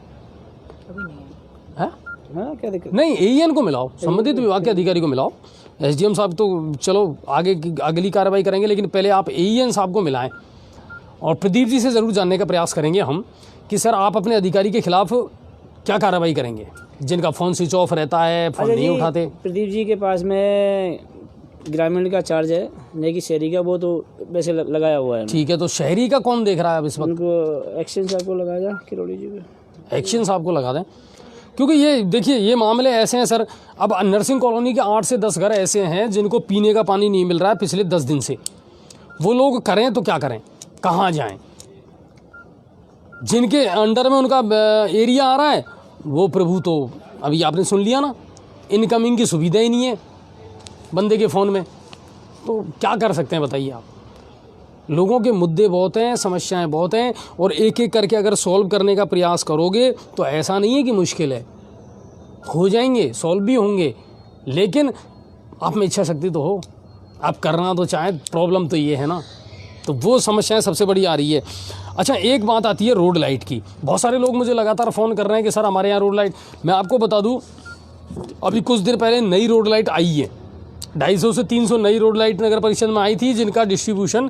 है? हाँ क्या दिक्कत नहीं, AEN को मिलाओ, संबंधित विभाग के अधिकारी को मिलाओ। SDM साहब तो चलो आगे की अगली कार्रवाई करेंगे, लेकिन पहले आप AEN साहब को मिलाएं और प्रदीप जी से ज़रूर जानने का प्रयास करेंगे हम कि सर आप अपने अधिकारी के खिलाफ क्या कार्रवाई करेंगे जिनका फ़ोन स्विच ऑफ रहता है, फ़ोन नहीं उठाते। प्रदीप जी के पास में ग्रामीण का चार्ज है, लेकिन शहरी का वो तो वैसे लगाया हुआ है। ठीक है, तो शहरी का कौन देख रहा है अब इस वक्त? उनको एक्शन साहब को लगाया जा, किरोड़ी जी को, एक्शन साहब को लगा दें, क्योंकि ये देखिए ये मामले ऐसे हैं सर, अब नर्सिंग कॉलोनी के 8 से 10 घर ऐसे हैं जिनको पीने का पानी नहीं मिल रहा है पिछले 10 दिन से। वो लोग करें तो क्या करें, कहाँ जाएं? जिनके अंडर में उनका एरिया आ रहा है वो प्रभु तो अभी आपने सुन लिया ना, इनकमिंग की सुविधा ही नहीं है बंदे के फ़ोन में, तो क्या कर सकते हैं बताइए आप। लोगों के मुद्दे बहुत हैं, समस्याएं बहुत हैं, और एक एक करके अगर सॉल्व करने का प्रयास करोगे तो ऐसा नहीं है कि मुश्किल है, हो जाएंगे, सॉल्व भी होंगे, लेकिन आप में इच्छा शक्ति तो हो, आप करना तो चाहें। प्रॉब्लम तो ये है ना, तो वो समस्याएं सबसे बड़ी आ रही है। अच्छा, एक बात आती है रोड लाइट की। बहुत सारे लोग मुझे लगातार फ़ोन कर रहे हैं कि सर हमारे यहाँ रोड लाइट, मैं आपको बता दूँ अभी कुछ दिन पहले नई रोड लाइट आई है, 250 से 300 नई रोड लाइट नगर परिषद में आई थी, जिनका डिस्ट्रीब्यूशन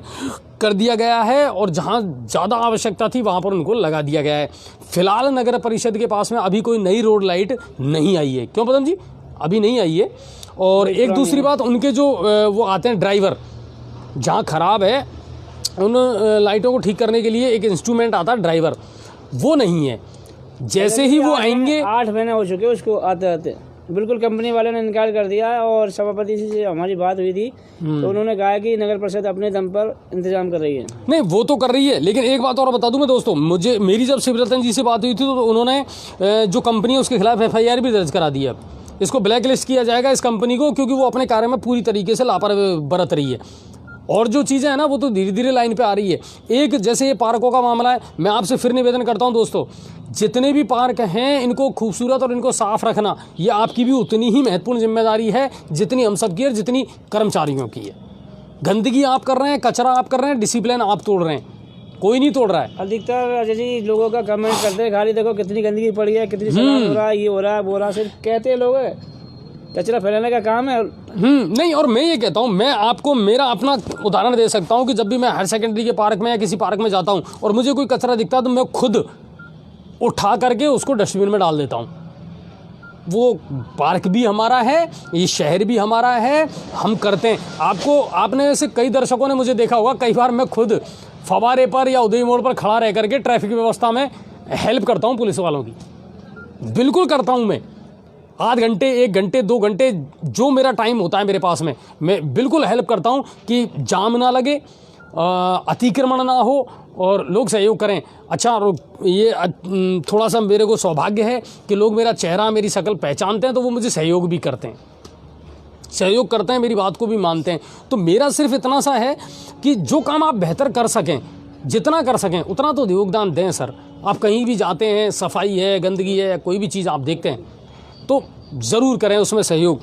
कर दिया गया है, और जहां ज़्यादा आवश्यकता थी वहां पर उनको लगा दिया गया है। फिलहाल नगर परिषद के पास में अभी कोई नई रोड लाइट नहीं आई है। क्यों पदम जी, अभी नहीं आई है। और एक दूसरी बात, उनके जो वो आते हैं ड्राइवर, जहाँ ख़राब है उन लाइटों को ठीक करने के लिए एक इंस्ट्रूमेंट आता है ड्राइवर, वो नहीं है। जैसे ही वो आएंगे, 8 महीने हो चुके उसको आते आते, बिल्कुल कंपनी वाले ने इनकार कर दिया है। और सभापति से हमारी बात हुई थी तो उन्होंने कहा कि नगर परिषद अपने दम पर इंतजाम कर रही है। नहीं, वो तो कर रही है, लेकिन एक बात और बता दूं मैं दोस्तों, मेरी जब शिवरतन जी से बात हुई थी तो उन्होंने जो कंपनी है उसके खिलाफ FIR भी दर्ज करा दी है। इसको ब्लैक लिस्ट किया जाएगा इस कंपनी को, क्योंकि वो अपने कार्य में पूरी तरीके से लापरवाही बरत रही है। और जो चीज़ें हैं ना वो तो धीरे धीरे लाइन पे आ रही है। एक जैसे ये पार्कों का मामला है, मैं आपसे फिर निवेदन करता हूं दोस्तों, जितने भी पार्क हैं इनको खूबसूरत और इनको साफ रखना ये आपकी भी उतनी ही महत्वपूर्ण जिम्मेदारी है जितनी हम सब की और जितनी कर्मचारियों की है। गंदगी आप कर रहे हैं, कचरा आप कर रहे हैं, डिसिप्लिन आप तोड़ रहे हैं, कोई नहीं तोड़ रहा है। अधिकतर अजय जी लोगों का कमेंट करते हैं खाली देखो कितनी गंदगी पड़ी है, कितनी सड़ान हो रहा है, ये हो रहा है, वो हो रहा है, सिर्फ कहते हैं लोग, कचरा फैलाने का काम है। नहीं, और मैं ये कहता हूँ, मैं आपको मेरा अपना उदाहरण दे सकता हूँ कि जब भी मैं हायर सेकेंडरी के पार्क में या किसी पार्क में जाता हूँ और मुझे कोई कचरा दिखता है तो मैं खुद उठा करके उसको डस्टबिन में डाल देता हूँ। वो पार्क भी हमारा है, ये शहर भी हमारा है, हम करते हैं। आपने ऐसे कई दर्शकों ने मुझे देखा होगा, कई बार मैं खुद फवारे पर या उदय मोड़ पर खड़ा रह करके ट्रैफिक व्यवस्था में हेल्प करता हूँ पुलिस वालों की, बिल्कुल करता हूँ मैं। आध घंटे, 1 घंटे, 2 घंटे जो मेरा टाइम होता है मेरे पास में, मैं बिल्कुल हेल्प करता हूँ कि जाम ना लगे, अतिक्रमण ना हो और लोग सहयोग करें। अच्छा, ये थोड़ा सा मेरे को सौभाग्य है कि लोग मेरा चेहरा, मेरी शक्ल पहचानते हैं, तो वो मुझे सहयोग भी करते हैं, सहयोग करते हैं, मेरी बात को भी मानते हैं। तो मेरा सिर्फ इतना सा है कि जो काम आप बेहतर कर सकें, जितना कर सकें उतना तो योगदान दें सर। आप कहीं भी जाते हैं, सफाई है, गंदगी है, कोई भी चीज़ आप देखते हैं तो ज़रूर करें उसमें सहयोग।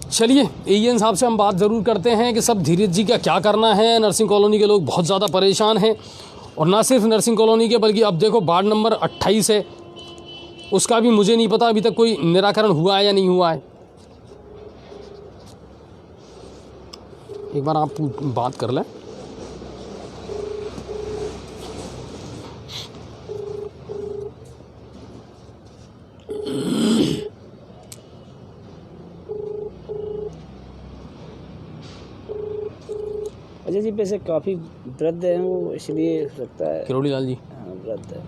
चलिए, AN साहब से हम बात ज़रूर करते हैं कि सब धीरज जी का क्या करना है। नर्सिंग कॉलोनी के लोग बहुत ज़्यादा परेशान हैं, और ना सिर्फ नर्सिंग कॉलोनी के बल्कि अब देखो वार्ड नंबर 28 है, उसका भी मुझे नहीं पता अभी तक कोई निराकरण हुआ है या नहीं हुआ है। एक बार आप बात कर लें। अजय जी पैसे काफ़ी वृद्ध हैं वो, इसलिए लगता है। किरोड़ी लाल जी, हाँ, वृद्ध है।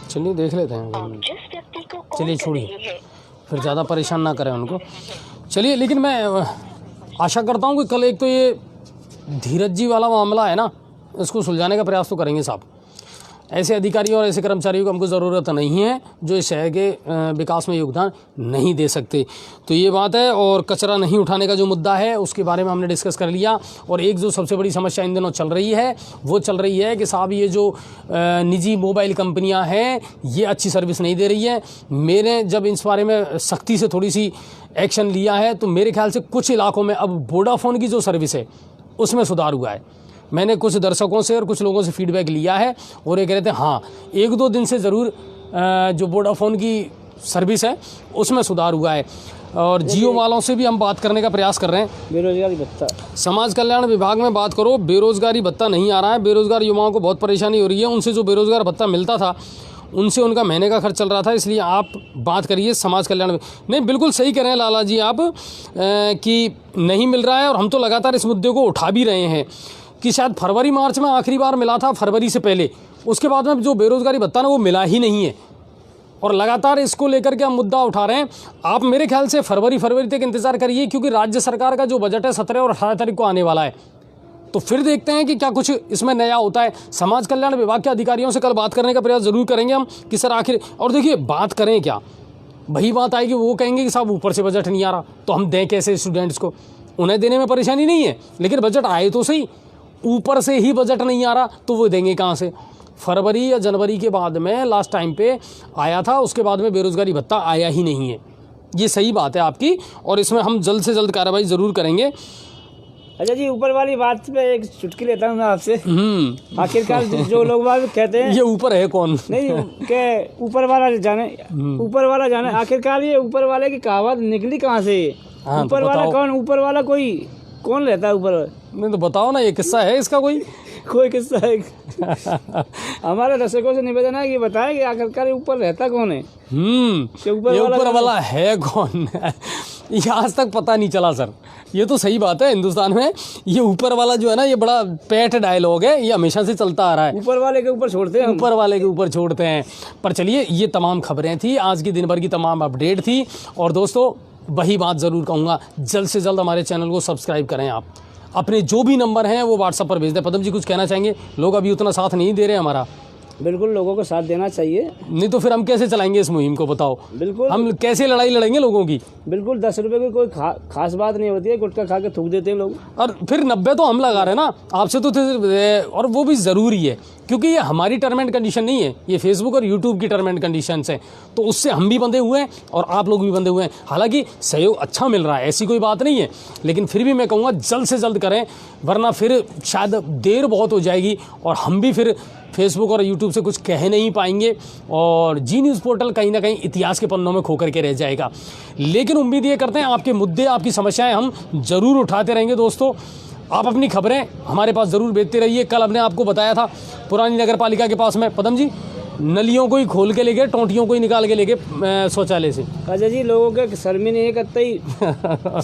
चलिए देख लेते हैं। चलिए छोड़िए, फिर ज़्यादा परेशान ना करें उनको। चलिए, लेकिन मैं आशा करता हूँ कि कल एक तो ये धीरज जी वाला मामला है ना, इसको सुलझाने का प्रयास तो करेंगे साहब। ऐसे अधिकारी और ऐसे कर्मचारियों को हमको ज़रूरत नहीं है जो इस शहर के विकास में योगदान नहीं दे सकते। तो ये बात है। और कचरा नहीं उठाने का जो मुद्दा है उसके बारे में हमने डिस्कस कर लिया। और एक जो सबसे बड़ी समस्या इन दिनों चल रही है वो चल रही है कि साहब ये जो निजी मोबाइल कंपनियां हैं ये अच्छी सर्विस नहीं दे रही है। मैंने जब इस बारे में सख्ती से थोड़ी सी एक्शन लिया है तो मेरे ख्याल से कुछ इलाकों में अब वोडाफोन की जो सर्विस है उसमें सुधार हुआ है। मैंने कुछ दर्शकों से और कुछ लोगों से फीडबैक लिया है और ये कह रहे थे हाँ 1-2 दिन से ज़रूर जो वोडाफोन की सर्विस है उसमें सुधार हुआ है। और जियो वालों से भी हम बात करने का प्रयास कर रहे हैं। बेरोजगारी भत्ता, समाज कल्याण विभाग में बात करो, बेरोजगारी भत्ता नहीं आ रहा है। बेरोजगार युवाओं को बहुत परेशानी हो रही है। उनसे जो बेरोजगार भत्ता मिलता था उनसे उनका महीने का खर्च चल रहा था, इसलिए आप बात करिए समाज कल्याण में। नहीं, बिल्कुल सही कह रहे हैं लाला जी आप कि नहीं मिल रहा है। और हम तो लगातार इस मुद्दे को उठा भी रहे हैं कि शायद फरवरी मार्च में आखिरी बार मिला था, फरवरी से पहले। उसके बाद में जो बेरोजगारी भत्ता ना वो मिला ही नहीं है। और लगातार इसको लेकर के हम मुद्दा उठा रहे हैं। आप मेरे ख्याल से फरवरी तक इंतजार करिए, क्योंकि राज्य सरकार का जो बजट है 17 और 18 तारीख को आने वाला है। तो फिर देखते हैं कि क्या कुछ इसमें नया होता है। समाज कल्याण विभाग के अधिकारियों से कल बात करने का प्रयास जरूर करेंगे हम कि सर आखिर, और देखिए बात करें क्या, वही बात आएगी, वो कहेंगे कि साहब ऊपर से बजट नहीं आ रहा, तो हम दें कैसे स्टूडेंट्स को? उन्हें देने में परेशानी नहीं है, लेकिन बजट आए तो सही। ऊपर से ही बजट नहीं आ रहा तो वो देंगे कहाँ से? फरवरी या जनवरी के बाद में लास्ट टाइम पे आया था, उसके बाद में बेरोजगारी भत्ता आया ही नहीं है। ये सही बात है आपकी, और इसमें हम जल्द से जल्द कार्रवाई ज़रूर करेंगे। अच्छा जी, ऊपर वाली बात पे एक चुटकी लेता हूँ मैं आपसे। आखिरकार जो लोग बात कहते हैं ये ऊपर है कौन? नहीं के ऊपर वाला जाने, ऊपर वाला जाने। आखिरकार ये ऊपर वाले की कहावत निकली कहाँ से? हाँ, ऊपर तो वाला कौन? ऊपर वाला कोई कौन रहता है ऊपर? नहीं तो बताओ ना, ये किस्सा है इसका कोई किस्सा है? हमारे दर्शकों से निवेदन है कि बताएं कि आखिरकार ऊपर रहता कौन है? ये ऊपर वाला है कौन? ये आज तक पता नहीं चला सर। ये तो सही बात है, हिंदुस्तान में ये ऊपर वाला जो है ना, ये बड़ा पेट डायलॉग है, ये हमेशा से चलता आ रहा है। ऊपर वाले के ऊपर छोड़ते हैं, ऊपर वाले के ऊपर छोड़ते हैं। पर चलिए, ये तमाम खबरें थी, आज की दिन भर की तमाम अपडेट थी। और दोस्तों वही बात ज़रूर कहूँगा, जल्द से जल्द हमारे चैनल को सब्सक्राइब करें। आप अपने जो भी नंबर हैं वो व्हाट्सएप पर भेज दें। पदम जी कुछ कहना चाहेंगे? लोग अभी उतना साथ नहीं दे रहे हमारा। बिल्कुल लोगों को साथ देना चाहिए, नहीं तो फिर हम कैसे चलाएंगे इस मुहिम को, बताओ? बिल्कुल हम कैसे लड़ाई लड़ेंगे लोगों की? बिल्कुल 10 रुपए की कोई खास बात नहीं होती है, गुटखा खा के थूक देते हैं लोग। और फिर 90 तो हम लगा रहे हैं ना आपसे, तो और वो भी ज़रूरी है, क्योंकि ये हमारी टर्म एंड कंडीशन नहीं है, ये फेसबुक और यूट्यूब की टर्म एंड कंडीशन है। तो उससे हम भी बंधे हुए हैं और आप लोग भी बंधे हुए हैं। हालांकि सहयोग अच्छा मिल रहा है, ऐसी कोई बात नहीं है, लेकिन फिर भी मैं कहूँगा जल्द से जल्द करें, वरना फिर शायद देर बहुत हो जाएगी और हम भी फिर फेसबुक और यूट्यूब से कुछ कह नहीं पाएंगे और जी न्यूज़ पोर्टल कहीं ना कहीं इतिहास के पन्नों में खो करके रह जाएगा। लेकिन उम्मीद ये करते हैं आपके मुद्दे, आपकी समस्याएं हम ज़रूर उठाते रहेंगे। दोस्तों आप अपनी खबरें हमारे पास ज़रूर भेजते रहिए। कल हमने आपको बताया था पुरानी नगर पालिका के पास में पदम जी नलियों को ही खोल के ले गए, टोंटियों को ही निकाल के ले गए शौचालय से। अच्छा जी, लोगों के सर में नहीं करता ही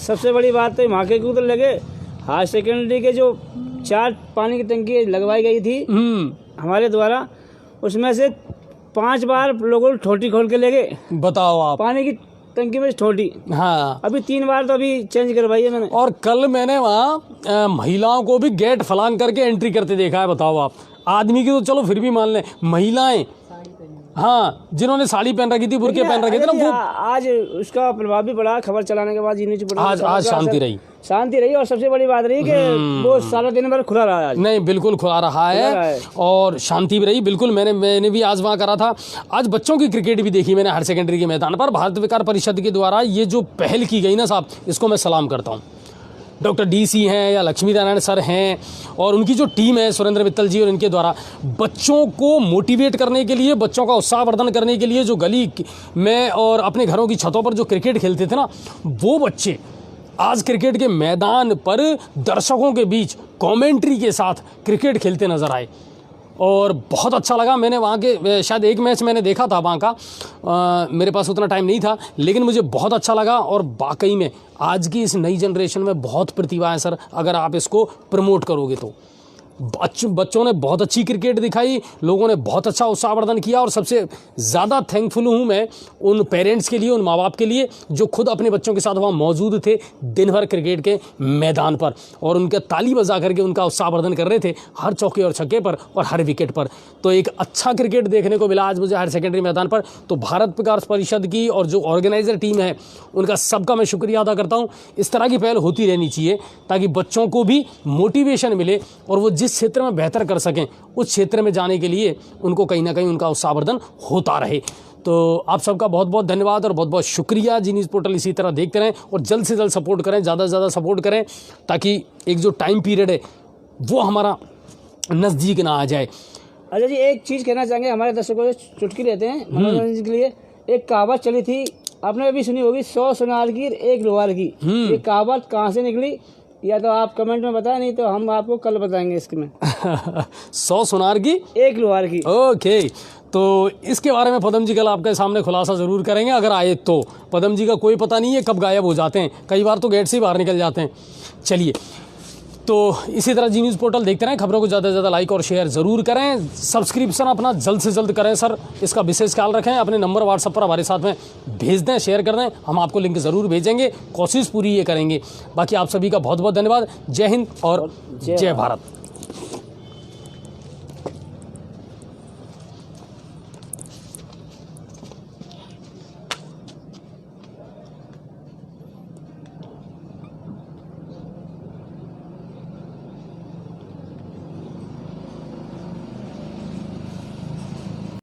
सबसे बड़ी बात है वहाँ के कूद लगे। हायर सेकेंडरी के जो 4 पानी की टंकी लगवाई गई थी हमारे द्वारा, उसमें से 5 बार लोगों ठोटी खोल के ले गए। बताओ आप, पानी की टंकी में ठोटी। हाँ, अभी 3 बार तो अभी चेंज करवाई है मैंने। और कल मैंने वहाँ महिलाओं को भी गेट फलांग करके एंट्री करते देखा है। बताओ आप, आदमी की तो चलो फिर भी मान लें, महिलाएं, हाँ, जिन्होंने साड़ी पहन रखी थी, बुर्के पहन रखे थे ना, वो आज उसका प्रभाव भी पड़ा। खबर चलाने के बाद आज शांति रही और सबसे बड़ी बात रही कि वो सारा दिन भर खुला रहा है। नहीं, बिल्कुल खुला रहा है और शांति भी रही। बिल्कुल मैंने भी आज वहाँ करा था। आज बच्चों की क्रिकेट भी देखी मैंने हायर सेकेंडरी के मैदान पर। भारत विकास परिषद के द्वारा ये जो पहल की गई ना साहब, इसको मैं सलाम करता हूँ। डॉक्टर DC हैं या लक्ष्मी नारायण सर हैं और उनकी जो टीम है, सुरेंद्र मित्तल जी, और इनके द्वारा बच्चों को मोटिवेट करने के लिए, बच्चों का उत्साहवर्धन करने के लिए, जो गली में और अपने घरों की छतों पर जो क्रिकेट खेलते थे ना, वो बच्चे आज क्रिकेट के मैदान पर दर्शकों के बीच कमेंट्री के साथ क्रिकेट खेलते नजर आए और बहुत अच्छा लगा। मैंने वहाँ के शायद एक मैच मैंने देखा था वहाँ का, मेरे पास उतना टाइम नहीं था, लेकिन मुझे बहुत अच्छा लगा। और वाकई में आज की इस नई जनरेशन में बहुत प्रतिभा है सर, अगर आप इसको प्रमोट करोगे तो। बच्चों ने बहुत अच्छी क्रिकेट दिखाई, लोगों ने बहुत अच्छा उत्साहवर्धन किया और सबसे ज़्यादा थैंकफुल हूँ मैं उन पेरेंट्स के लिए, उन माँ बाप के लिए जो खुद अपने बच्चों के साथ वहाँ मौजूद थे दिन भर क्रिकेट के मैदान पर और उनके ताली बजा करके उनका उत्साहवर्धन कर रहे थे हर चौके और छक्के पर और हर विकेट पर। तो एक अच्छा क्रिकेट देखने को मिला आज मुझे हायर सेकेंडरी मैदान पर। तो भारत विकास परिषद की और जो ऑर्गेनाइजर टीम है उनका सबका मैं शुक्रिया अदा करता हूँ। इस तरह की पहल होती रहनी चाहिए ताकि बच्चों को भी मोटिवेशन मिले और वो जिस क्षेत्र में बेहतर कर सकें उस क्षेत्र में जाने के लिए उनको कहीं ना कहीं उनका उत्साहवर्धन होता रहे। तो आप सबका बहुत बहुत धन्यवाद और बहुत बहुत शुक्रिया। जी न्यूज़ पोर्टल इसी तरह देखते रहें और जल्द से जल्द सपोर्ट करें, ज़्यादा से ज़्यादा सपोर्ट करें ताकि एक जो टाइम पीरियड है वो हमारा नज़दीक ना आ जाए। अच्छा जी, एक चीज़ कहना चाहेंगे हमारे दर्शकों से, चुटकी लेते हैं मनोरंजन के लिए। एक कहावत चली थी, आपने अभी सुनी होगी, 100 सुनार की 1 लोहार की। ये कहावत कहाँ से निकली, या तो आप कमेंट में बताएं, नहीं तो हम आपको कल बताएंगे इसके में। 100 सुनार की 1 लोहार की। ओके, तो इसके बारे में पदम जी कल आपके सामने खुलासा ज़रूर करेंगे अगर आए तो। पदम जी का कोई पता नहीं है कब गायब हो जाते हैं, कई बार तो गेट से ही बाहर निकल जाते हैं। चलिए, तो इसी तरह जी न्यूज़ पोर्टल देखते रहें, खबरों को ज़्यादा से ज़्यादा लाइक और शेयर ज़रूर करें, सब्सक्रिप्शन अपना जल्द से जल्द करें सर, इसका विशेष ख्याल रखें। अपने नंबर व्हाट्सएप पर हमारे साथ में भेज दें, शेयर कर दें, हम आपको लिंक ज़रूर भेजेंगे, कोशिश पूरी ये करेंगे। बाकी आप सभी का बहुत बहुत धन्यवाद। जय हिंद और जय भारत।